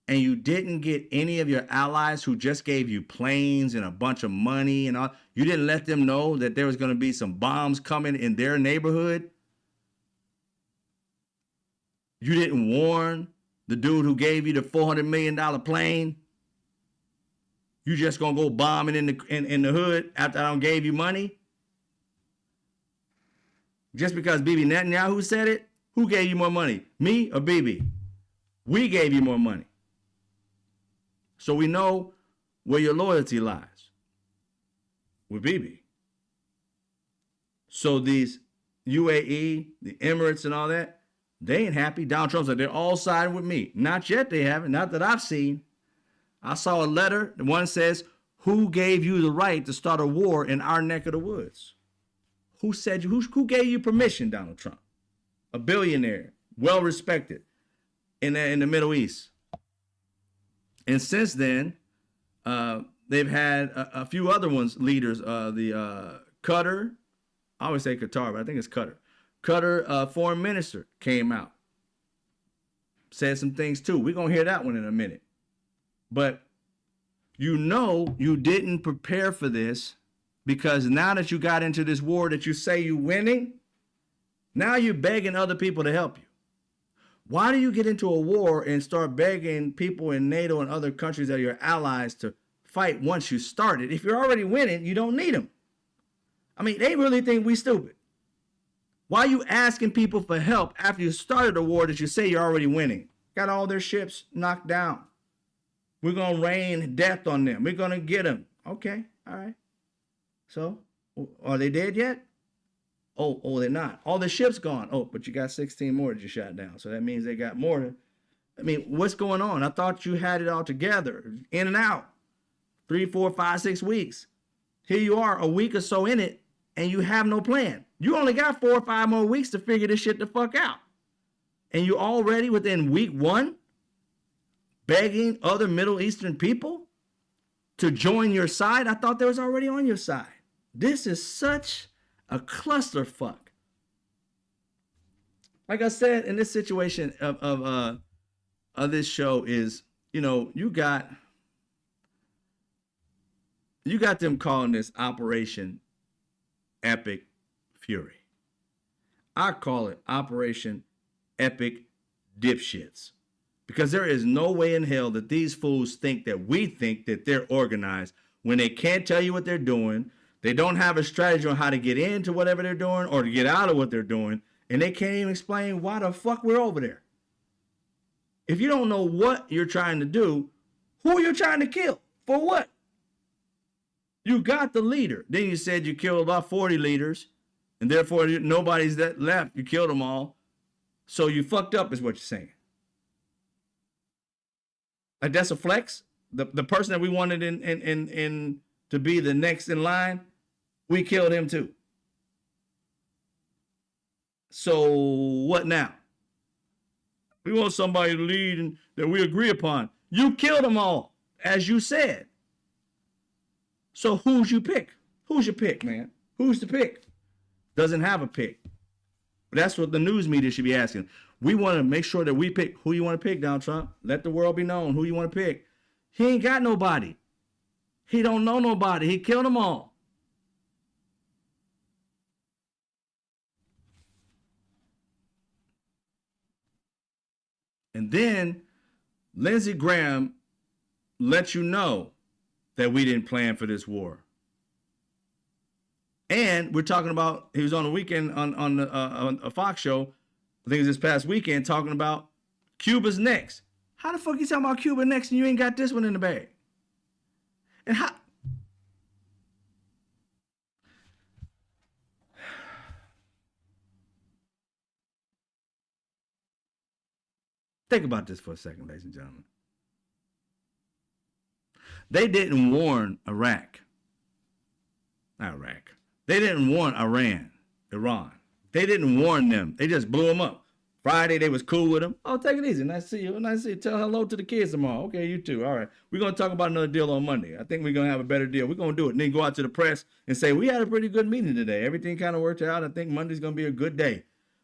and you didn't get any of your allies who just gave you planes and a bunch of money and all, you didn't let them know that there was going to be some bombs coming in their neighborhood. You didn't warn the dude who gave you the $400 million plane. You just gonna go bombing in the hood after I don't gave you money? Just because Bibi Netanyahu said it? Who gave you more money? Me or Bibi? We gave you more money. So we know where your loyalty lies. With Bibi. So these UAE, the Emirates and all that, they ain't happy. Donald Trump said they're all siding with me. Not yet they haven't. Not that I've seen. I saw a letter. The one says, who gave you the right to start a war in our neck of the woods? Who said you? Who gave you permission, Donald Trump? A billionaire, well respected in the Middle East. And since then, they've had a few other leaders. The Qatar, I always say Qatar, but I think it's Qatar. Qatar foreign minister came out, said some things too. We're gonna hear that one in a minute. But you didn't prepare for this, because now that you got into this war that you say you're winning, now you're begging other people to help you. Why do you get into a war and start begging people in NATO and other countries that are your allies to fight once you started? If you're already winning, you don't need them. I mean, they really think we stupid. Why are you asking people for help after you started a war that you say you're already winning? Got all their ships knocked down. We're going to rain death on them. We're going to get them. Okay, all right. So, are they dead yet? Oh, they're not. All the ships gone. Oh, but you got 16 more that you shot down. So that means they got more. I mean, what's going on? I thought you had it all together. In and out. 3, 4, 5, 6 weeks. Here you are, a week or so in it, and you have no plan. You only got 4 or 5 more weeks to figure this shit the fuck out. And you already within week 1 begging other Middle Eastern people to join your side? I thought they was already on your side. This is such a clusterfuck. Like I said, in this situation of this show is, you got them calling this Operation Epic Fury. I call it Operation Epic DipShits. Because there is no way in hell that these fools think that we think that they're organized when they can't tell you what they're doing. They don't have a strategy on how to get into whatever they're doing or to get out of what they're doing. And they can't even explain why the fuck we're over there. If you don't know what you're trying to do, who are you trying to kill? For what? You got the leader. Then you said you killed about 40 leaders, and therefore nobody's that left. You killed them all. So you fucked up is what you're saying. Like that's a flex. The person that we wanted in to be the next in line, we killed him too. So what now? We want somebody to lead and that we agree upon. You killed them all. as you said. So who's you pick? Who's your pick, man? Who's the pick? Doesn't have a pick. That's what the news media should be asking. We want to make sure that we pick who you want to pick, Donald Trump. Let the world be known who you want to pick. He ain't got nobody. He don't know nobody. He killed them all. And then Lindsey Graham let you know that we didn't plan for this war. And we're talking about, he was on the weekend on a Fox show, I think it was this past weekend, talking about Cuba's next. How the fuck you talking about Cuba next and you ain't got this one in the bag? And how? Think about this for a second, ladies and gentlemen. They didn't warn Iraq. Not Iraq. They didn't warn Iran. They didn't warn them. They just blew them up. Friday, they was cool with them. Oh, take it easy. Nice to see you. Nice to see you. Tell hello to the kids tomorrow. Okay, you too. All right. We're going to talk about another deal on Monday. I think we're going to have a better deal. We're going to do it. And then go out to the press and say, we had a pretty good meeting today. Everything kind of worked out. I think Monday's going to be a good day.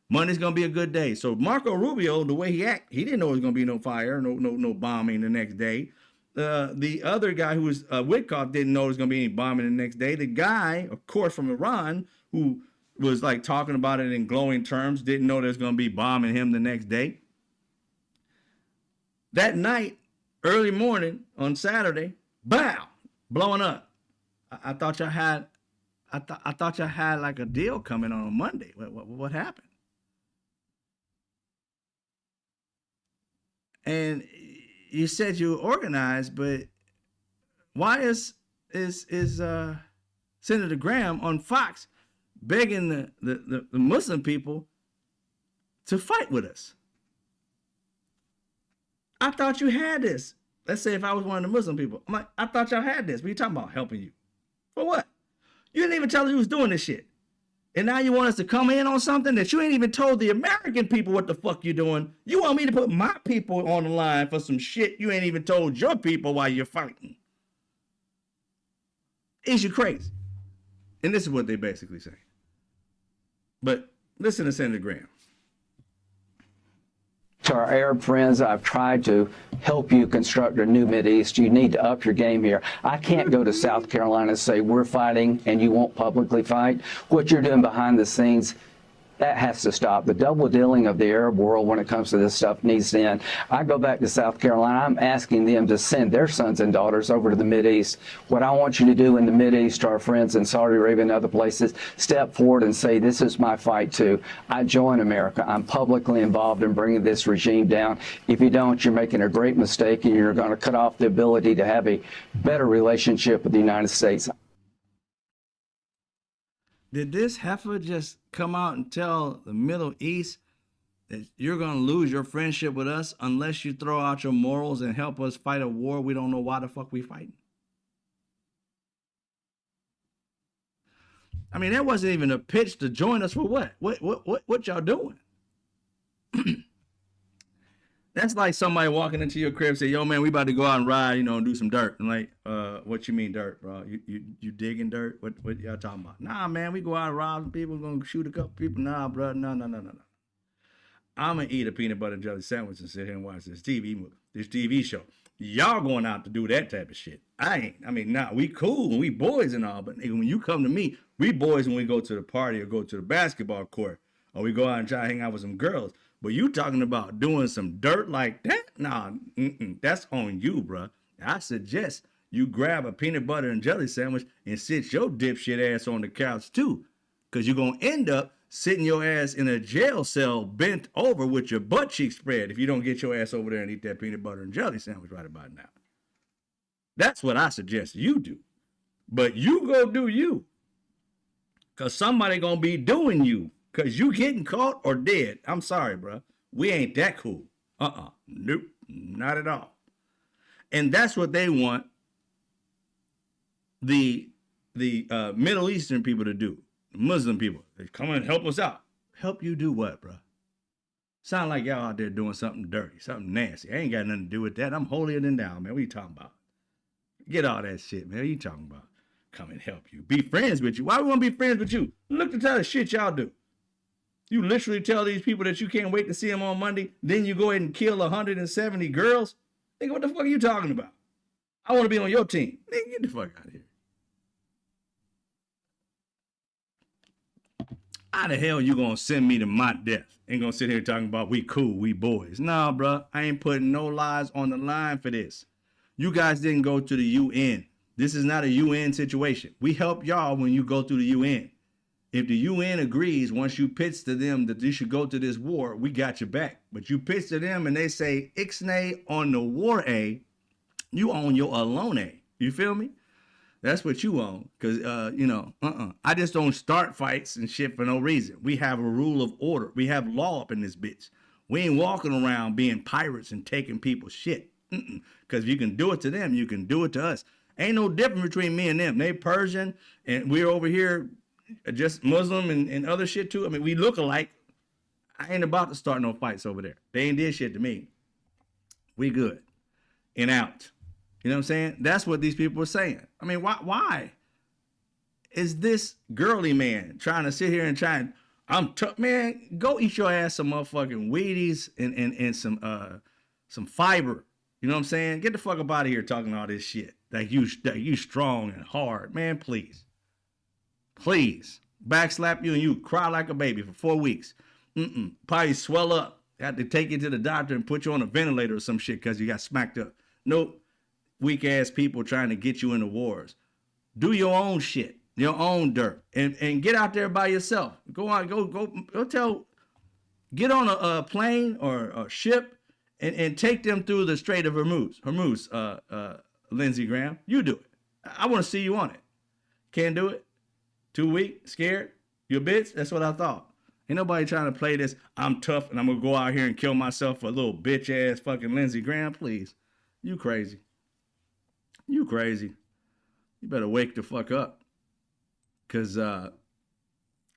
Monday's going to be a good day. So Marco Rubio, the way he acted, he didn't know it was going to be no fire, no bombing the next day. The other guy who was Witkoff didn't know there was going to be any bombing the next day. The guy, of course, from Iran, who was like talking about it in glowing terms, didn't know there's going to be bombing him the next day. That night, early morning on Saturday, bow, blowing up. I thought y'all had, I thought y'all had like a deal coming on Monday. What happened? And you said you were organized, but why is Senator Graham on Fox begging the Muslim people to fight with us? I thought you had this. Let's say if I was one of the Muslim people, I'm like, I thought y'all had this. What are you talking about helping you? For what? You didn't even tell us you was doing this shit. And now you want us to come in on something that you ain't even told the American people what the fuck you doing. You want me to put my people on the line for some shit you ain't even told your people while you're fighting. Is you crazy? And this is what they basically say. But listen to Senator Graham. To our Arab friends, I've tried to help you construct a new Mideast. You need to up your game here. I can't go to South Carolina and say we're fighting and you won't publicly fight. What you're doing behind the scenes, that has to stop. The double dealing of the Arab world when it comes to this stuff needs to end. I go back to South Carolina. I'm asking them to send their sons and daughters over to the Mideast. What I want you to do in the Mideast to our friends in Saudi Arabia and other places, step forward and say, this is my fight too. I join America. I'm publicly involved in bringing this regime down. If you don't, you're making a great mistake and you're going to cut off the ability to have a better relationship with the United States. Did this heifer just come out and tell the Middle East that you're going to lose your friendship with us unless you throw out your morals and help us fight a war we don't know why the fuck we fighting? I mean, that wasn't even a pitch to join us for what? What y'all doing? That's like somebody walking into your crib and say, yo, man, we about to go out and ride, and do some dirt. I'm like, what you mean dirt, bro? You digging dirt? What y'all talking about? Nah, man, we go out and rob some people. We're going to shoot a couple people. Nah, bro. No. I'm going to eat a peanut butter and jelly sandwich and sit here and watch this TV show. Y'all going out to do that type of shit. I ain't. I mean, nah, we cool and we boys and all, but when you come to me, we boys when we go to the party or go to the basketball court or we go out and try to hang out with some girls. But you talking about doing some dirt like that? Nah, that's on you, bro. I suggest you grab a peanut butter and jelly sandwich and sit your dipshit ass on the couch too. Because you're going to end up sitting your ass in a jail cell bent over with your butt cheek spread if you don't get your ass over there and eat that peanut butter and jelly sandwich right about now. That's what I suggest you do. But you go do you. Because somebody going to be doing you. Because you getting caught or dead. I'm sorry, bro. We ain't that cool. Nope. Not at all. And that's what they want the Middle Eastern people to do. Muslim people. They come and help us out. Help you do what, bro? Sound like y'all out there doing something dirty, something nasty. I ain't got nothing to do with that. I'm holier than thou, man. What are you talking about? Get all that shit, man. What you talking about? Come and help you. Be friends with you. Why we want to be friends with you? Look the type of shit y'all do. You literally tell these people that you can't wait to see them on Monday. Then you go ahead and kill 170 girls. Nigga, what the fuck are you talking about? I want to be on your team. Nigga, get the fuck out of here. How the hell you gonna send me to my death? Ain't gonna sit here talking about we cool, we boys. Nah, bro. I ain't putting no lives on the line for this. You guys didn't go to the UN. This is not a UN situation. We help y'all when you go through the UN. If the UN agrees, once you pitch to them that you should go to this war, we got your back. But you pitch to them and they say, Ixnay on the war A, you own your alone A. You feel me? That's what you own. Because, I just don't start fights and shit for no reason. We have a rule of order. We have law up in this bitch. We ain't walking around being pirates and taking people's shit. Because if you can do it to them, you can do it to us. Ain't no difference between me and them. They Persian and we're over here just Muslim and other shit too. I mean, we look alike. I ain't about to start no fights over there. They ain't did shit to me. We good and out. You know what I'm saying? That's what these people are saying. I mean, why is this girly man trying to sit here and I'm tough, man? Go eat your ass some motherfucking Wheaties and some fiber. You know what I'm saying? Get the fuck up out of here talking all this shit. Like you strong and hard, man. Please. Backslap you and you cry like a baby for 4 weeks. Probably swell up. Got to take you to the doctor and put you on a ventilator or some shit because you got smacked up. Nope. Weak ass people trying to get you into wars. Do your own shit, your own dirt, and get out there by yourself. Go on, get on a plane or a ship and take them through the Strait of Hormuz. Lindsey Graham, you do it. I want to see you on it. Can't do it. Too weak, scared. You a bitch. That's what I thought. Ain't nobody trying to play this. I'm tough and I'm gonna go out here and kill myself for a little bitch ass fucking Lindsey Graham. Please, you crazy. You crazy. You better wake the fuck up. Cause the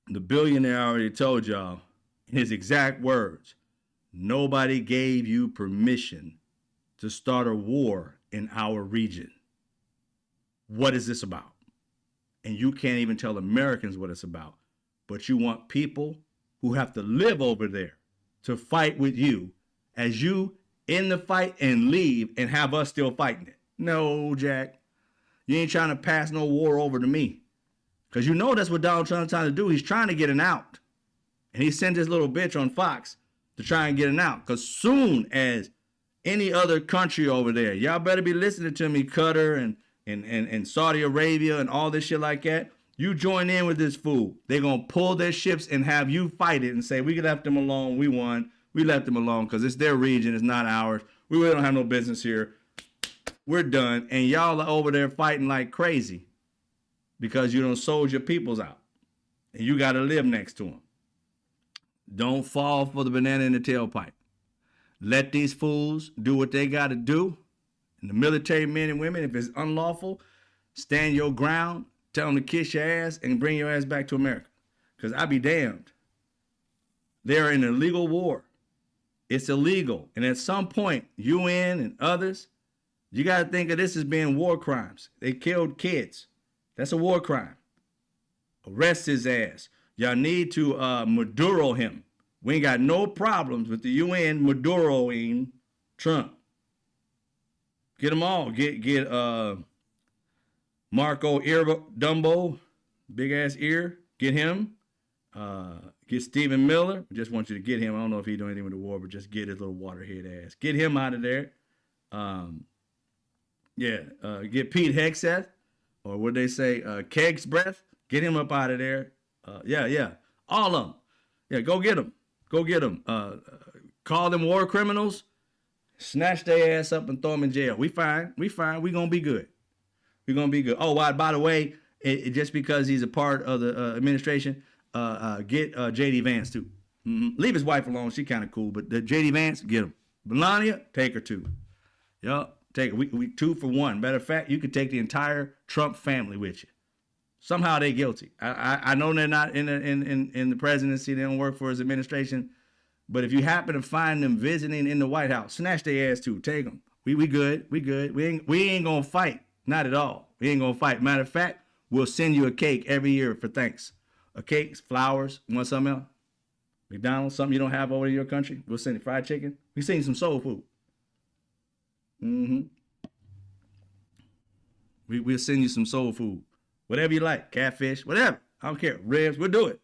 billionaire already told y'all in his exact words, nobody gave you permission to start a war in our region. What is this about? And you can't even tell Americans what it's about. But you want people who have to live over there to fight with you as you end the fight and leave and have us still fighting it. No, Jack. You ain't trying to pass no war over to me. Because you know that's what Donald Trump's trying to do. He's trying to get an out. And he sent his little bitch on Fox to try and get an out. Because soon as any other country over there, y'all better be listening to me, Qatar and Saudi Arabia and all this shit like that. You join in with this fool. They're going to pull their ships and have you fight it and say, we left them alone. We won. We left them alone because it's their region. It's not ours. We really don't have no business here. We're done. And y'all are over there fighting like crazy because you done sold your peoples out. And you got to live next to them. Don't fall for the banana in the tailpipe. Let these fools do what they got to do. And the military men and women, if it's unlawful, stand your ground, tell them to kiss your ass and bring your ass back to America. Because I be damned. They're in a legal war. It's illegal. And at some point, UN and others, you got to think of this as being war crimes. They killed kids. That's a war crime. Arrest his ass. Y'all need to Maduro him. We ain't got no problems with the UN Maduroing Trump. Get them all. Get Marco Dumbo, big ass ear. Get him. Get Stephen Miller. I just want you to get him. I don't know if he's doing anything with the war, but just get his little waterhead ass. Get him out of there. Get Pete Hegseth, or what they say, Keg's Breath. Get him up out of there. All of them. Yeah, go get them. Go get them. Call them war criminals. Snatch their ass up and throw them in jail. We fine. We gonna be good. We gonna be good. Oh, by the way, just because he's a part of the administration, get J.D. Vance too. Leave his wife alone. She kind of cool, but the J.D. Vance, get him. Melania, take her too. Yup, take her. We 2 for 1. Matter of fact, you could take the entire Trump family with you. Somehow they guilty. I know they're not in the presidency. They don't work for his administration. But if you happen to find them visiting in the White House, snatch their ass too. Take them. We good. We good. We ain't gonna fight. Not at all. We ain't gonna fight. Matter of fact, we'll send you a cake every year for thanks. A cake, flowers, want something else? McDonald's, something you don't have over in your country? We'll send you fried chicken. We send you some soul food. We'll send you some soul food. Whatever you like, catfish, whatever. I don't care. Ribs, we'll do it.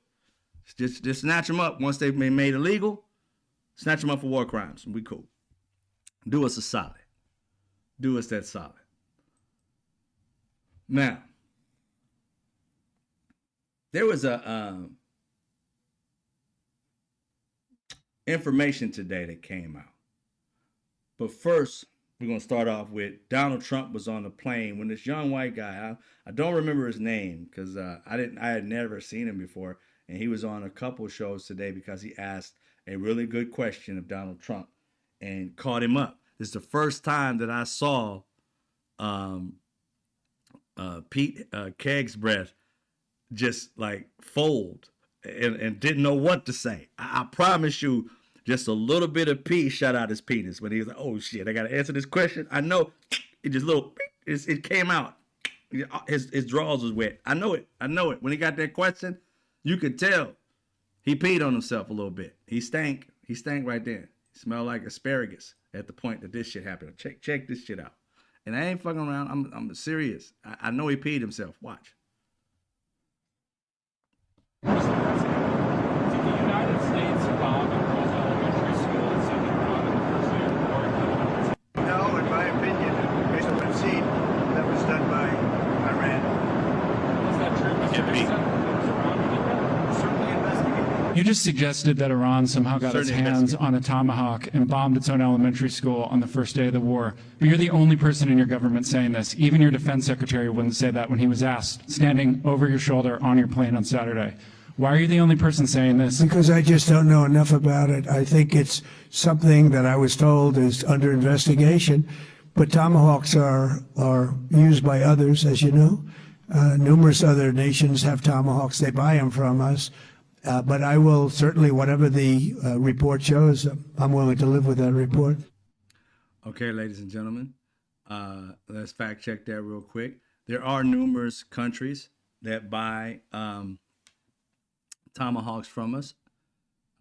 Just snatch them up once they've been made illegal. Snatch them up for war crimes. We cool. Do us a solid. Do us that solid. Now, there was a information today that came out. But first, we're going to start off with Donald Trump was on the plane when this young white guy, I don't remember his name because I had never seen him before. And he was on a couple shows today because he asked a really good question of Donald Trump and caught him up. This is the first time that I saw Pete Keg's breath just like fold and didn't know what to say. I promise you, just a little bit of pee shot out his penis when he was like, "Oh shit, I gotta answer this question." I know it just it came out. His drawers was wet. I know it. When he got that question, you could tell he peed on himself a little bit. He stank right there. He smelled like asparagus at the point that this shit happened. Check this shit out. And I ain't fucking around. I'm serious. I know he peed himself. Watch. Did the United States bomb a girls' elementary school and send them around in the first day of the war? No, in my opinion, based on what I've seen, that was done by Iran. Is that true? Was there Pete. something that was around who did that? Certainly investigated. You just suggested that Iran somehow got its Certainly hands on a tomahawk and bombed its own elementary school on the first day of the war. But you're the only person in your government saying this. Even your defense secretary wouldn't say that when he was asked, standing over your shoulder on your plane on Saturday. Why are you the only person saying this? Because I just don't know enough about it. I think it's something that I was told is under investigation, but tomahawks are used by others, as you know. Numerous other nations have tomahawks. They buy them from us. But I will certainly, whatever the report shows, I'm willing to live with that report. Okay, ladies and gentlemen, let's fact check that real quick. There are numerous countries that buy tomahawks from us.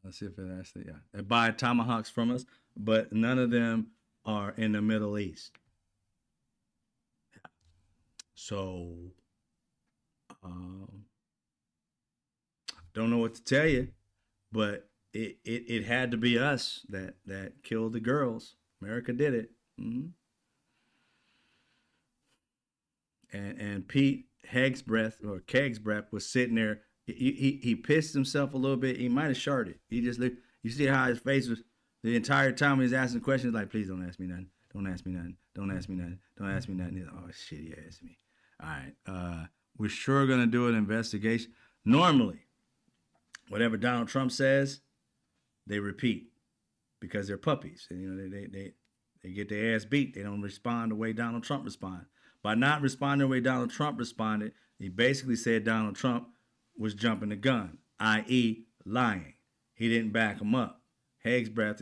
Let's see if it actually, yeah. They buy tomahawks from us, but none of them are in the Middle East. So, don't know what to tell you, but it had to be us that killed the girls. America did it. And Pete Keg's breath was sitting there. He pissed himself a little bit. He might have sharted. He just looked. You see how his face was the entire time he was asking questions, like, "Please don't ask me nothing. Don't ask me nothing. Don't ask me nothing. Don't ask me nothing." He's like, "Oh shit, he asked me." All right. We're sure gonna do an investigation. Normally, whatever Donald Trump says, they repeat because they're puppies. And, you know, they get their ass beat. They don't respond the way Donald Trump responded. By not responding the way Donald Trump responded, he basically said Donald Trump was jumping the gun, i.e. lying. He didn't back him up. Keg's breath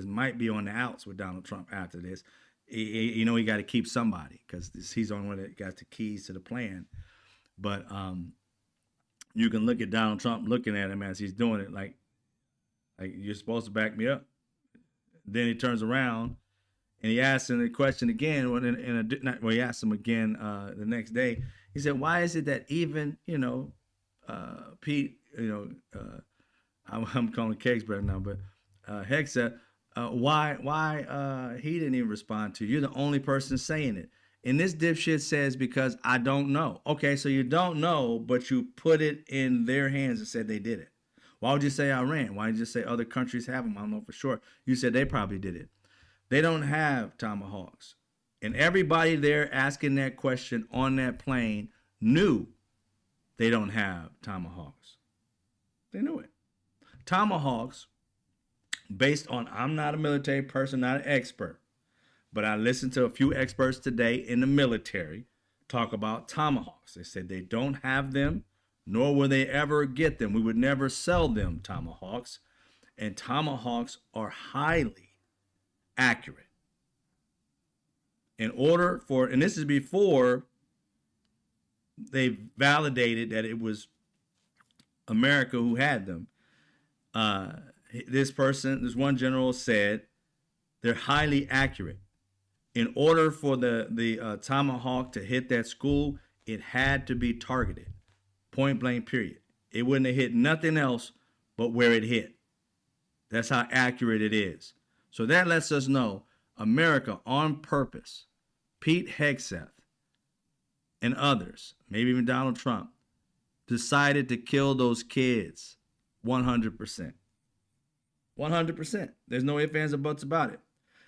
might be on the outs with Donald Trump after this. He got to keep somebody because he's the only one that got the keys to the plan. But you can look at Donald Trump looking at him as he's doing it like you're supposed to back me up. Then he turns around and he asks him the question again. He asked him again the next day. He said, "Why is it that even Pete, I'm calling Keg's breath now, but Heck said, why he didn't even respond to you? You're the only person saying it." And this dipshit says, "Because I don't know." Okay, so you don't know, but you put it in their hands and said they did it. Why would you say Iran? Why did you say other countries have them? I don't know for sure. You said they probably did it. They don't have tomahawks. And everybody there asking that question on that plane knew they don't have tomahawks. They knew it. Tomahawks, based on, I'm not a military person, not an expert, but I listened to a few experts today in the military talk about tomahawks. They said they don't have them, nor will they ever get them. We would never sell them tomahawks. And tomahawks are highly accurate. In order for, and this is before they validated that it was America who had them. This one general said they're highly accurate. In order for the Tomahawk to hit that school, it had to be targeted, point blank, period. It wouldn't have hit nothing else but where it hit. That's how accurate it is. So that lets us know America, on purpose, Pete Hegseth and others, maybe even Donald Trump, decided to kill those kids 100%. 100%. There's no ifs, ands, or buts about it.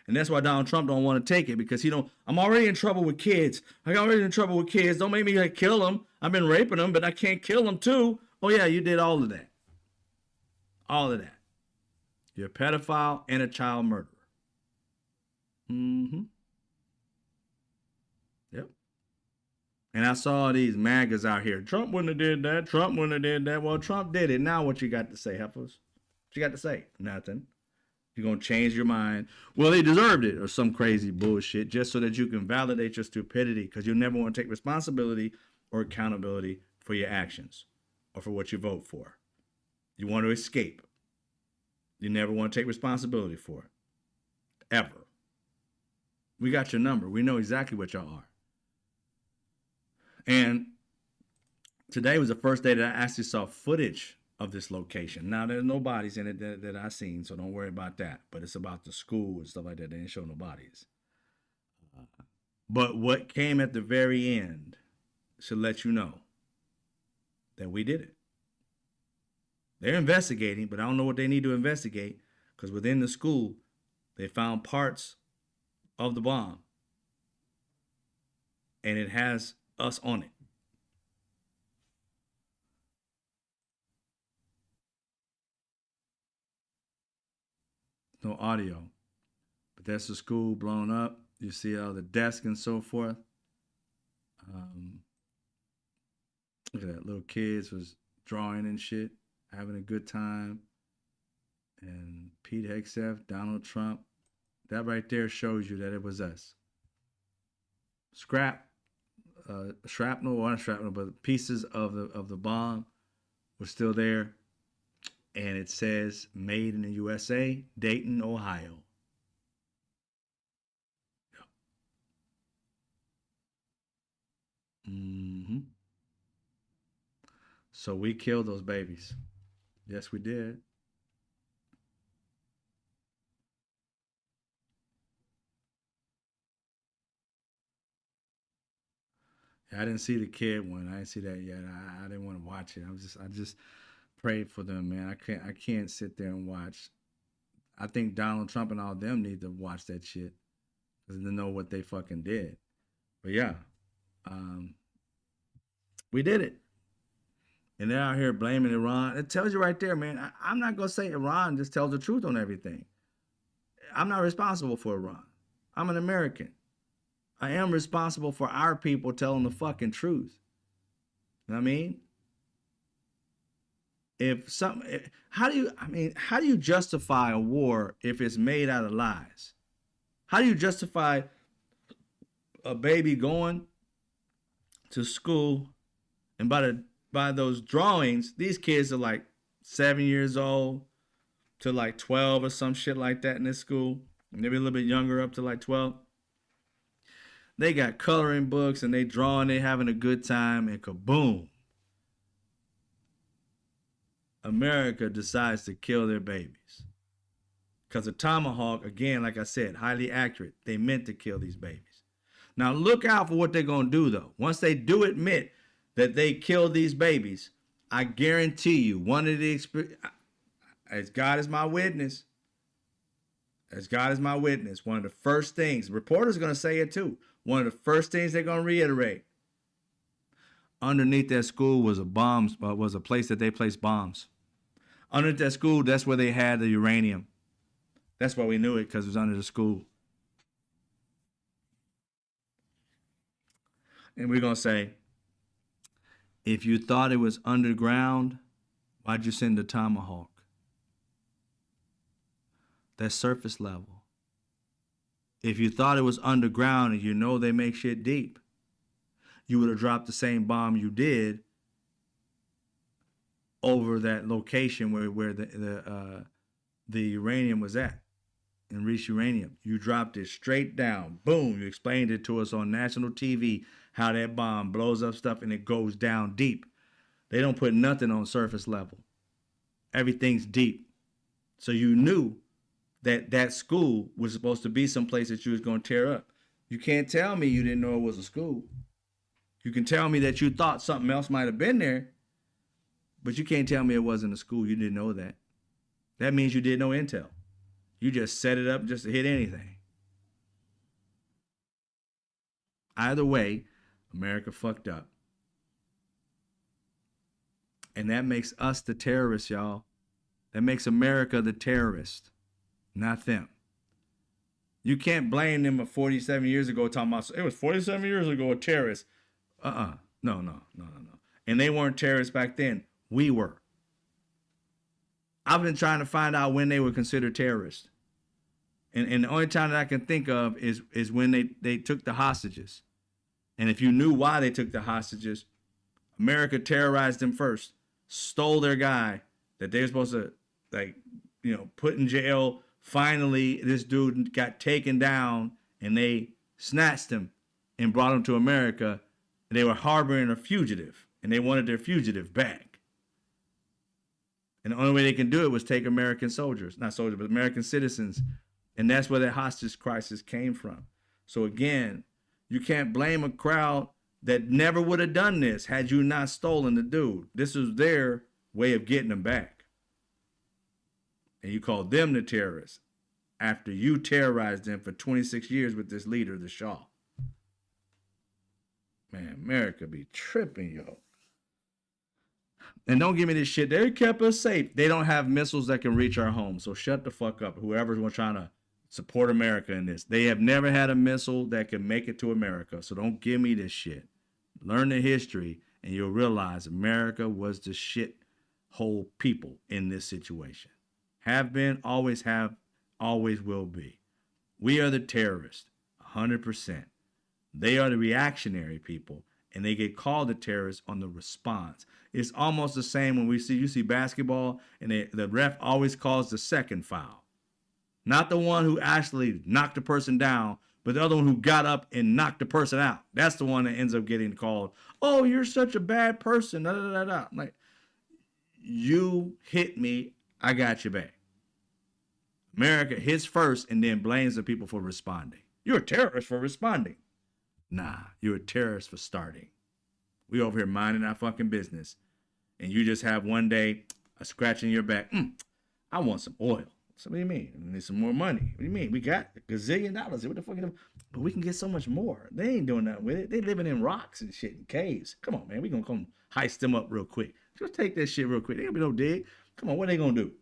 And that's why Donald Trump don't want to take it, because I'm already in trouble with kids. I got already in trouble with kids. Don't make me like kill them. I've been raping them, but I can't kill them too. Oh yeah, you did all of that. All of that. You're a pedophile and a child murderer. Mm-hmm. Yep. And I saw these MAGAs out here. Trump wouldn't have did that. Trump wouldn't have did that. Well, Trump did it. Now what you got to say, heifers? What you got to say? Nothing. You're going to change your mind. Well, they deserved it, or some crazy bullshit, just so that you can validate your stupidity, because you'll never want to take responsibility or accountability for your actions or for what you vote for. You want to escape. You never want to take responsibility for it. Ever. We got your number. We know exactly what y'all are. And today was the first day that I actually saw footage of this location. Now, there's no bodies in it that I seen, so don't worry about that. But it's about the school and stuff like that. They didn't show no bodies. But what came at the very end should let you know that we did it. They're investigating, but I don't know what they need to investigate, because within the school, they found parts of the bomb. And it has us on it. No audio, but that's the school blown up. You see all the desks and so forth. Look at that, little kids was drawing and shit, having a good time. And Pete Hegseth, Donald Trump, that right there shows you that it was us. Shrapnel, or not shrapnel, but pieces of the bomb were still there. And it says made in the USA, Dayton, Ohio. Mm-hmm. So we killed those babies. Yes, we did. I didn't see the kid one. I didn't see that yet. I didn't want to watch it. I just prayed for them, man. I can't sit there and watch. I think Donald Trump and all of them need to watch that shit, because they know what they fucking did. But yeah, we did it. And they're out here blaming Iran. It tells you right there, man. I'm not going to say Iran just tells the truth on everything. I'm not responsible for Iran. I'm an American. I am responsible for our people telling the fucking truth. You know what I mean? How do you justify a war if it's made out of lies? How do you justify a baby going to school, and by those drawings, these kids are like 7 years old to like 12 or some shit like that in this school, maybe a little bit younger, up to like 12. They got coloring books and they drawing, they having a good time, and kaboom, America decides to kill their babies. Because a Tomahawk, again, like I said, highly accurate. They meant to kill these babies. Now look out for what they're going to do, though. Once they do admit that they killed these babies, I guarantee you, as God is my witness, one of the first things, reporters are going to say it too, one of the first things they're going to reiterate, underneath that school was a place that they placed bombs. Underneath that school, that's where they had the uranium. That's why we knew it, because it was under the school. And we're going to say, if you thought it was underground, why'd you send a Tomahawk? That's surface level. If you thought it was underground and you know they make shit deep, you would have dropped the same bomb you did over that location where the uranium was at, enriched uranium. You dropped it straight down. Boom. You explained it to us on national TV how that bomb blows up stuff and it goes down deep. They don't put nothing on surface level. Everything's deep. So you knew that that school was supposed to be someplace that you was going to tear up. You can't tell me you didn't know it was a school. You can tell me that you thought something else might have been there, but you can't tell me it wasn't a school. You didn't know that. That means you did no intel. You just set it up just to hit anything. Either way, America fucked up. And that makes us the terrorists, y'all. That makes America the terrorist, not them. You can't blame them of 47 years ago talking about, it was 47 years ago, a terrorist. No. And they weren't terrorists back then. We were. I've been trying to find out when they were considered terrorists. And the only time that I can think of is when they took the hostages. And if you knew why they took the hostages, America terrorized them first, stole their guy that they were supposed to, put in jail. Finally, this dude got taken down and they snatched him and brought him to America. And they were harboring a fugitive and they wanted their fugitive back. And the only way they can do it was take American soldiers, not soldiers, but American citizens. And that's where the hostage crisis came from. So again, you can't blame a crowd that never would have done this had you not stolen the dude. This was their way of getting them back. And you call them the terrorists after you terrorized them for 26 years with this leader, the Shah. Man, America be tripping, yo. And don't give me this shit. They kept us safe. They don't have missiles that can reach our homes. So shut the fuck up. Whoever's trying to support America in this. They have never had a missile that can make it to America. So don't give me this shit. Learn the history and you'll realize America was the shit hole people in this situation. Have been, always have, always will be. We are the terrorists, 100%. They are the reactionary people, and they get called the terrorists on the response. It's almost the same when you see basketball, and the ref always calls the second foul. Not the one who actually knocked the person down, but the other one who got up and knocked the person out. That's the one that ends up getting called, oh, you're such a bad person. Da, da, da, da. Like, you hit me, I got you back. America hits first and then blames the people for responding. You're a terrorist for responding. Nah, you're a terrorist for starting. We over here minding our fucking business. And you just have one day a scratch in your back. I want some oil. So what do you mean? I need some more money. What do you mean? We got $1 gazillion. What the fuck? But we can get so much more. They ain't doing nothing with it. They living in rocks and shit in caves. Come on, man. We gonna come heist them up real quick. Just take that shit real quick. They gonna be no dig. Come on, what they gonna do?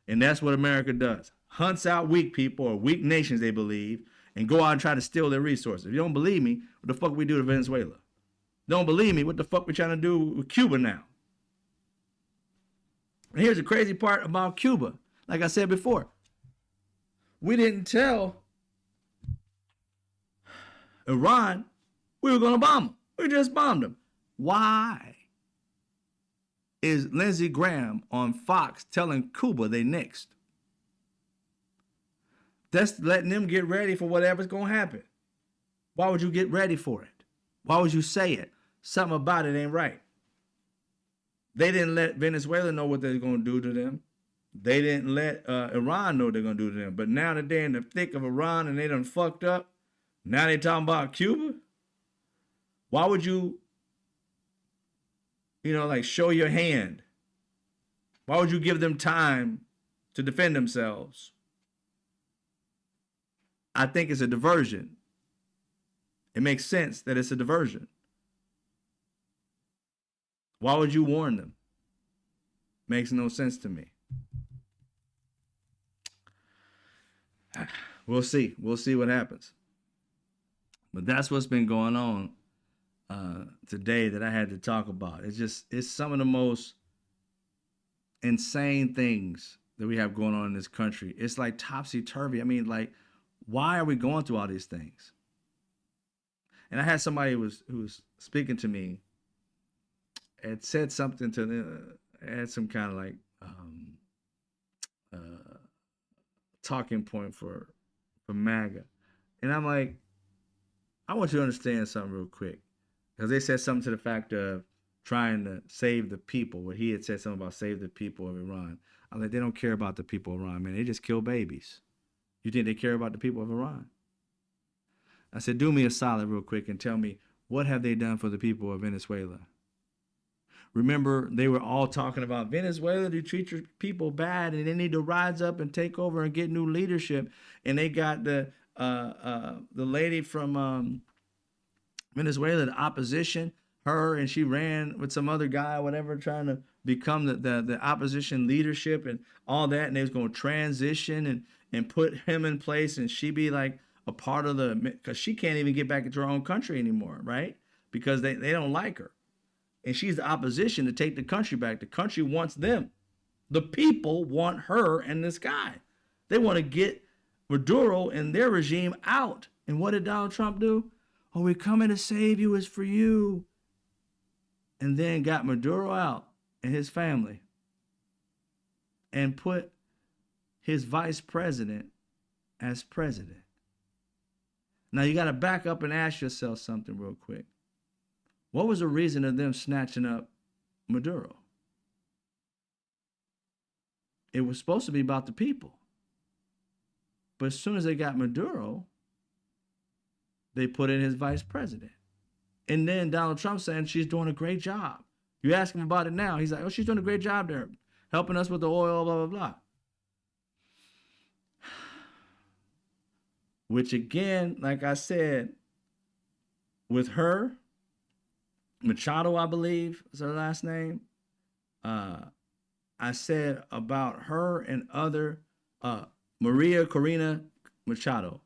And that's what America does. Hunts out weak people or weak nations, they believe, and go out and try to steal their resources. If you don't believe me, what the fuck we do to Venezuela? Don't believe me, what the fuck we trying to do with Cuba now? And here's the crazy part about Cuba. Like I said before, we didn't tell Iran we were going to bomb them. We just bombed them. Why is Lindsey Graham on Fox telling Cuba they next? That's letting them get ready for whatever's going to happen. Why would you get ready for it? Why would you say it? Something about it ain't right. They didn't let Venezuela know what they're going to do to them. They didn't let Iran know what they're going to do to them. But now that they're in the thick of Iran and they done fucked up, now they talking about Cuba? Why would you, show your hand? Why would you give them time to defend themselves? I think it's a diversion. It makes sense that it's a diversion. Why would you warn them? Makes no sense to me. We'll see. We'll see what happens. But that's what's been going on today that I had to talk about. It's some of the most insane things that we have going on in this country. It's like topsy-turvy. I mean, like, why are we going through all these things? And I had somebody who was speaking to me and said something to them, had some kind of like talking point for MAGA. And I'm like, I want you to understand something real quick. Because they said something to the fact of trying to save the people, where he had said something about save the people of Iran. I'm like, they don't care about the people of Iran, man. They just kill babies. You think they care about the people of Iran? I said, do me a solid real quick and tell me, what have they done for the people of Venezuela? Remember, they were all talking about Venezuela, they treat your people bad and they need to rise up and take over and get new leadership. And they got the lady from Venezuela, the opposition, her, and she ran with some other guy, whatever, trying to become the opposition leadership and all that. And they was going to transition and put him in place, and she be like a part of because she can't even get back into her own country anymore, right? Because they don't like her. And she's the opposition to take the country back. The country wants them. The people want her and this guy. They want to get Maduro and their regime out. And what did Donald Trump do? Oh, we're coming to save you. It's for you. And then got Maduro out and his family and put his vice president as president. Now you got to back up and ask yourself something real quick. What was the reason of them snatching up Maduro? It was supposed to be about the people. But as soon as they got Maduro, they put in his vice president. And then Donald Trump saying she's doing a great job. You ask him about it now, he's like, oh, she's doing a great job there, helping us with the oil, blah, blah, blah. Which again, like I said, with her, Machado, I believe is her last name. I said about her and other, Maria Corina Machado.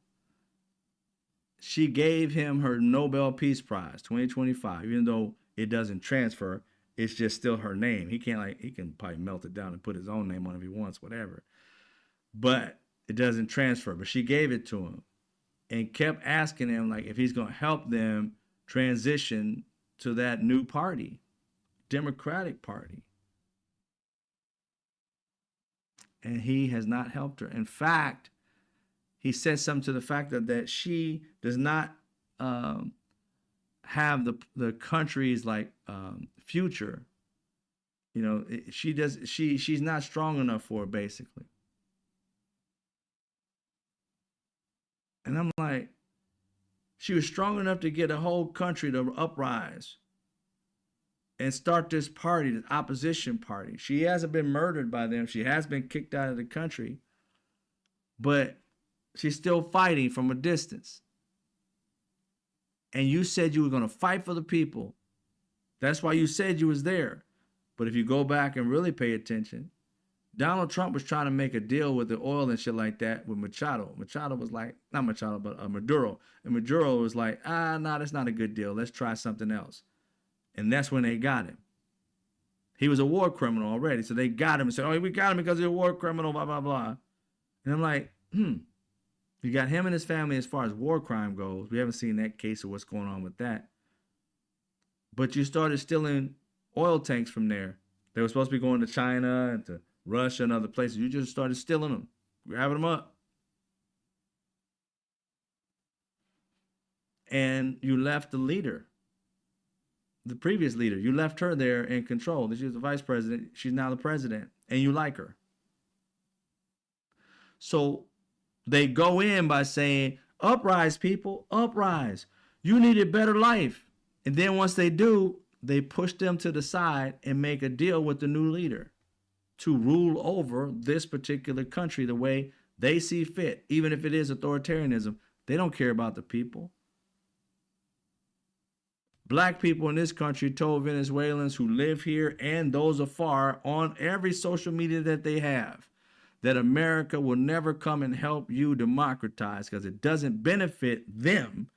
She gave him her Nobel Peace Prize 2025, even though it doesn't transfer. It's just still her name. He can probably melt it down and put his own name on it if he wants, whatever. But it doesn't transfer. But she gave it to him and kept asking him like if he's going to help them transition to that new party, Democratic Party. And he has not helped her. In fact, he said something to the fact that she does not have the country's like future. You know, she's not strong enough for it, basically. And I'm like, she was strong enough to get a whole country to uprise and start this party, this opposition party. She hasn't been murdered by them. She has been kicked out of the country, but she's still fighting from a distance. And you said you were going to fight for the people. That's why you said you was there. But if you go back and really pay attention, Donald Trump was trying to make a deal with the oil and shit like that with Machado. Machado was like, not Machado, but Maduro. And Maduro was like, nah, that's not a good deal. Let's try something else. And that's when they got him. He was a war criminal already. So they got him and said, oh, we got him because he's a war criminal, blah, blah, blah. And I'm like, you got him and his family as far as war crime goes. We haven't seen that case of what's going on with that. But you started stealing oil tanks from there. They were supposed to be going to China and to Russia and other places. You just started stealing them, grabbing them up. And you left the leader, the previous leader. You left her there in control. She was the vice president. She's now the president. And you like her. So they go in by saying, uprise, people, uprise. You need a better life. And then once they do, they push them to the side and make a deal with the new leader to rule over this particular country the way they see fit. Even if it is authoritarianism, they don't care about the people. Black people in this country told Venezuelans who live here and those afar on every social media that they have that America will never come and help you democratize because it doesn't benefit them.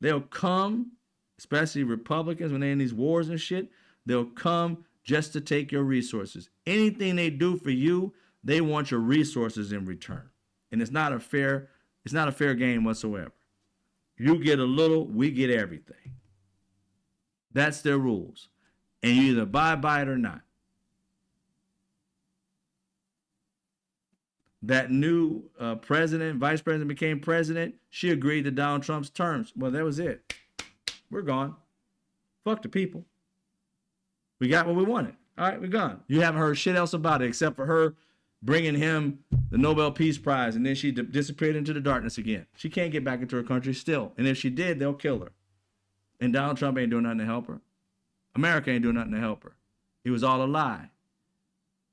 They'll come, especially Republicans, when they're in these wars and shit, they'll come just to take your resources. Anything they do for you, they want your resources in return. And it's not a fair It's not a fair game whatsoever. You get a little, we get everything. That's their rules. And you either abide by it or not. That new vice president became president. She agreed to Donald Trump's terms. Well, that was it. We're gone. Fuck the people. We got what we wanted. All right, we're gone. You haven't heard shit else about it except for her bringing him the Nobel Peace Prize, and then she disappeared into the darkness again. She can't get back into her country still. And if she did, they'll kill her. And Donald Trump ain't doing nothing to help her. America ain't doing nothing to help her. It was all a lie.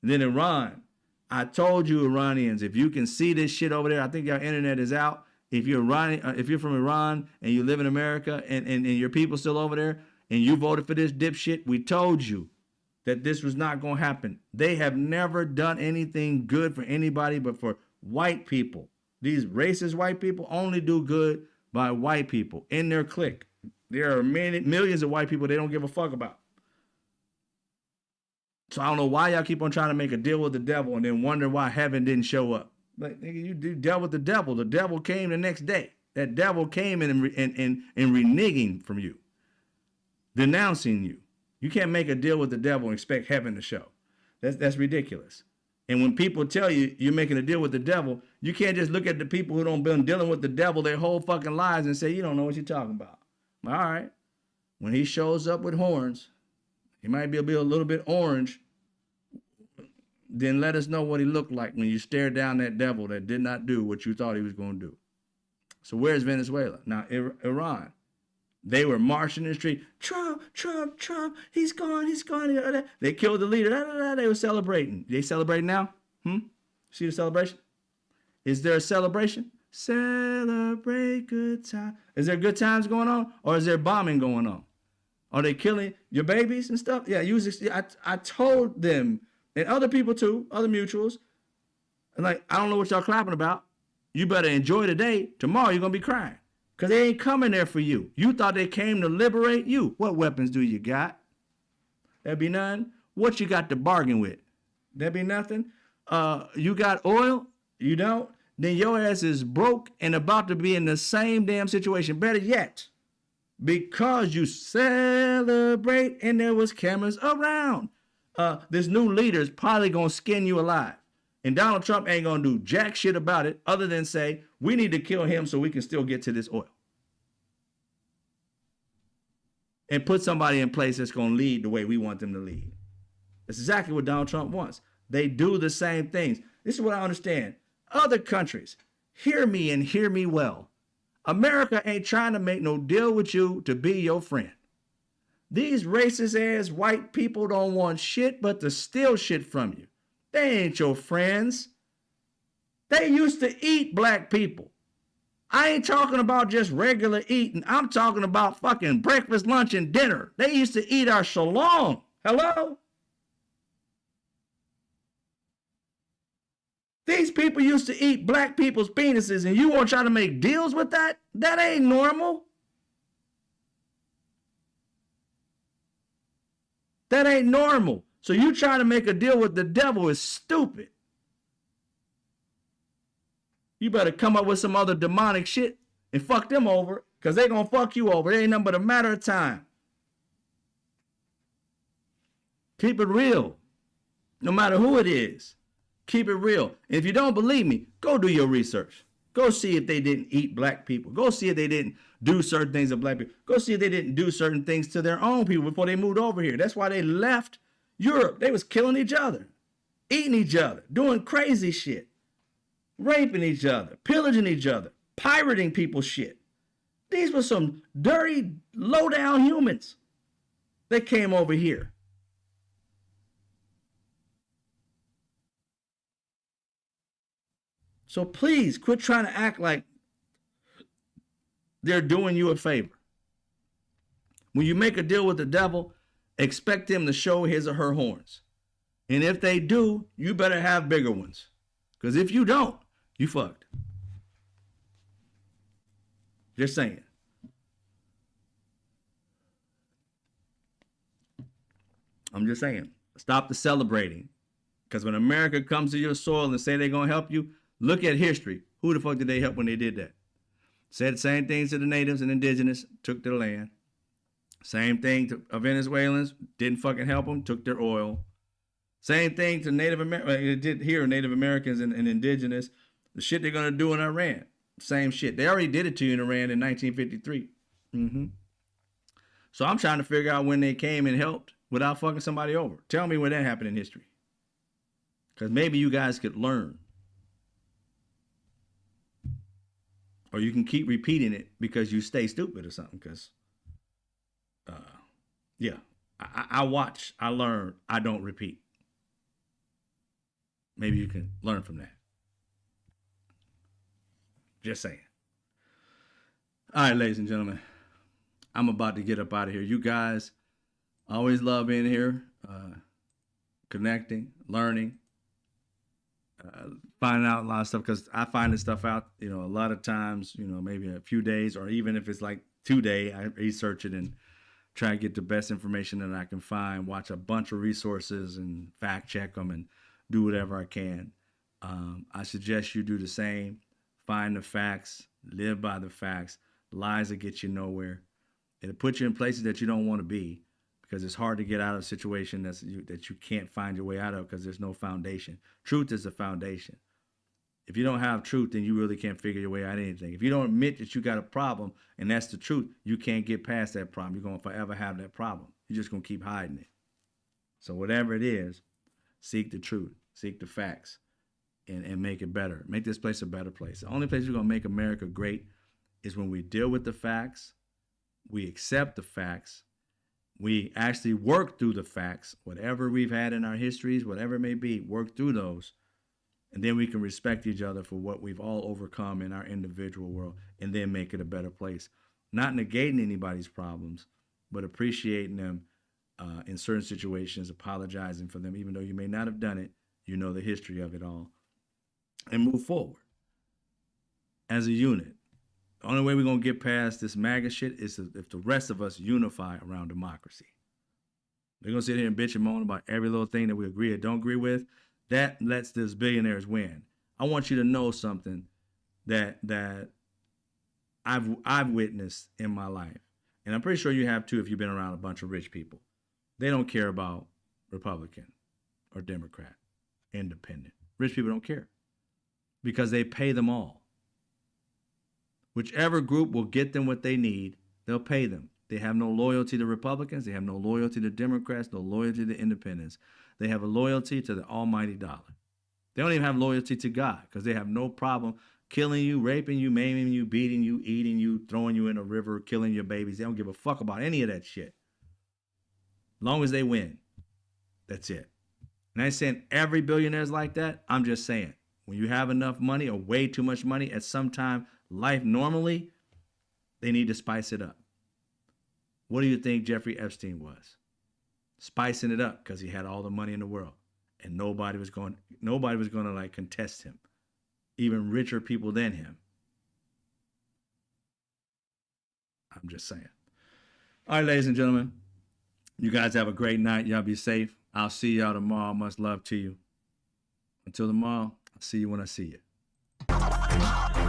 And then Iran. I told you, Iranians, if you can see this shit over there, I think your internet is out. If you're if you're from Iran and you live in America and your people still over there and you voted for this dipshit, we told you that this was not going to happen. They have never done anything good for anybody but for white people. These racist white people only do good by white people in their clique. There are millions of white people they don't give a fuck about. So I don't know why y'all keep on trying to make a deal with the devil and then wonder why heaven didn't show up. Like, nigga, you dealt with the devil. The devil came the next day. That devil came in reneging from you, denouncing you. You can't make a deal with the devil and expect heaven to show. That's ridiculous. And when people tell you you're making a deal with the devil, you can't just look at the people who don't been dealing with the devil their whole fucking lives and say, you don't know what you're talking about. All right. When he shows up with horns, he might be a little bit orange. Then let us know what he looked like when you stared down that devil that did not do what you thought he was going to do. So where's Venezuela? Now, Iran. They were marching in the street. Trump, Trump, Trump. He's gone. He's gone. They killed the leader. They were celebrating. They celebrating now? See the celebration? Is there a celebration? Celebrate good time. Is there good times going on? Or is there bombing going on? Are they killing your babies and stuff? Yeah, I told them, and other people too, other mutuals, and like, I don't know what y'all clapping about. You better enjoy today. Tomorrow you're going to be crying. Because they ain't coming there for you. You thought they came to liberate you. What weapons do you got? There be none. What you got to bargain with? There be nothing. You got oil? You don't? Then your ass is broke and about to be in the same damn situation. Better yet, because you celebrate and there was cameras around. This new leader is probably going to skin you alive. And Donald Trump ain't going to do jack shit about it other than say, we need to kill him so we can still get to this oil. And put somebody in place that's going to lead the way we want them to lead. That's exactly what Donald Trump wants. They do the same things. This is what I understand. Other countries, hear me and hear me well. America ain't trying to make no deal with you to be your friend. These racist ass white people don't want shit but to steal shit from you. They ain't your friends. They used to eat black people. I ain't talking about just regular eating. I'm talking about fucking breakfast, lunch, and dinner. They used to eat our shalom. Hello? These people used to eat black people's penises, and you want to try to make deals with that? That ain't normal. That ain't normal. So you trying to make a deal with the devil is stupid. You better come up with some other demonic shit and fuck them over, because they going to fuck you over. It ain't nothing but a matter of time. Keep it real. No matter who it is. Keep it real. And if you don't believe me, go do your research. Go see if they didn't eat black people. Go see if they didn't do certain things to black people. Go see if they didn't do certain things to their own people before they moved over here. That's why they left Europe. They was killing each other, eating each other, doing crazy shit, raping each other, pillaging each other, pirating people's shit. These were some dirty, low-down humans that came over here. So please quit trying to act like they're doing you a favor. When you make a deal with the devil, expect them to show his or her horns. And if they do, you better have bigger ones. Because if you don't, you fucked. Just saying. I'm just saying. Stop the celebrating. Because when America comes to your soil and say they're going to help you, look at history. Who the fuck did they help when they did that? Said the same things to the natives and indigenous, took their land. Same thing to Venezuelans, didn't fucking help them, took their oil. Same thing to Native Americans, did here, Native Americans and indigenous. The shit they're gonna do in Iran, same shit. They already did it to you in Iran in 1953. So I'm trying to figure out when they came and helped without fucking somebody over. Tell me when that happened in history. Because maybe you guys could learn. Or you can keep repeating it because you stay stupid or something. Because, yeah, I watch, I learn, I don't repeat. Maybe you can learn from that. Just saying. All right, ladies and gentlemen, I'm about to get up out of here. You guys always love being here, connecting, learning, finding out a lot of stuff, because I find this stuff out, a lot of times, maybe a few days, or even if it's like 2 days, I research it and try to get the best information that I can find, watch a bunch of resources and fact check them and do whatever I can. I suggest you do the same. Find the facts, live by the facts. Lies that get you nowhere. It'll put you in places that you don't want to be, because it's hard to get out of a situation that you can't find your way out of because there's no foundation. Truth is the foundation. If you don't have truth, then you really can't figure your way out of anything. If you don't admit that you got a problem and that's the truth, you can't get past that problem. You're going to forever have that problem. You're just going to keep hiding it. So whatever it is, seek the truth, seek the facts, and make it better. Make this place a better place. The only place we're going to make America great is when we deal with the facts, we accept the facts, we actually work through the facts, whatever we've had in our histories, whatever it may be, work through those. And then we can respect each other for what we've all overcome in our individual world, and then make it a better place. Not negating anybody's problems, but appreciating them in certain situations, apologizing for them, even though you may not have done it. You know the history of it all. And move forward as a unit. The only way we're going to get past this MAGA shit is if the rest of us unify around democracy. They're going to sit here and bitch and moan about every little thing that we agree or don't agree with. That lets these billionaires win. I want you to know something that I've witnessed in my life. And I'm pretty sure you have too if you've been around a bunch of rich people. They don't care about Republican or Democrat, independent. Rich people don't care because they pay them all. Whichever group will get them what they need, they'll pay them. They have no loyalty to Republicans. They have no loyalty to Democrats, no loyalty to independents. They have a loyalty to the almighty dollar. They don't even have loyalty to God because they have no problem killing you, raping you, maiming you, beating you, eating you, throwing you in a river, killing your babies. They don't give a fuck about any of that shit. As long as they win, that's it. And I ain't saying every billionaire's like that. I'm just saying when you have enough money or way too much money at some time, life normally, they need to spice it up. What do you think Jeffrey Epstein was? Spicing it up because he had all the money in the world, and nobody was going to like contest him, even richer people than him. I'm just saying. All right, ladies and gentlemen, you guys have a great night. Y'all be safe. I'll see y'all tomorrow. Much love to you. Until tomorrow, I'll see you when I see you.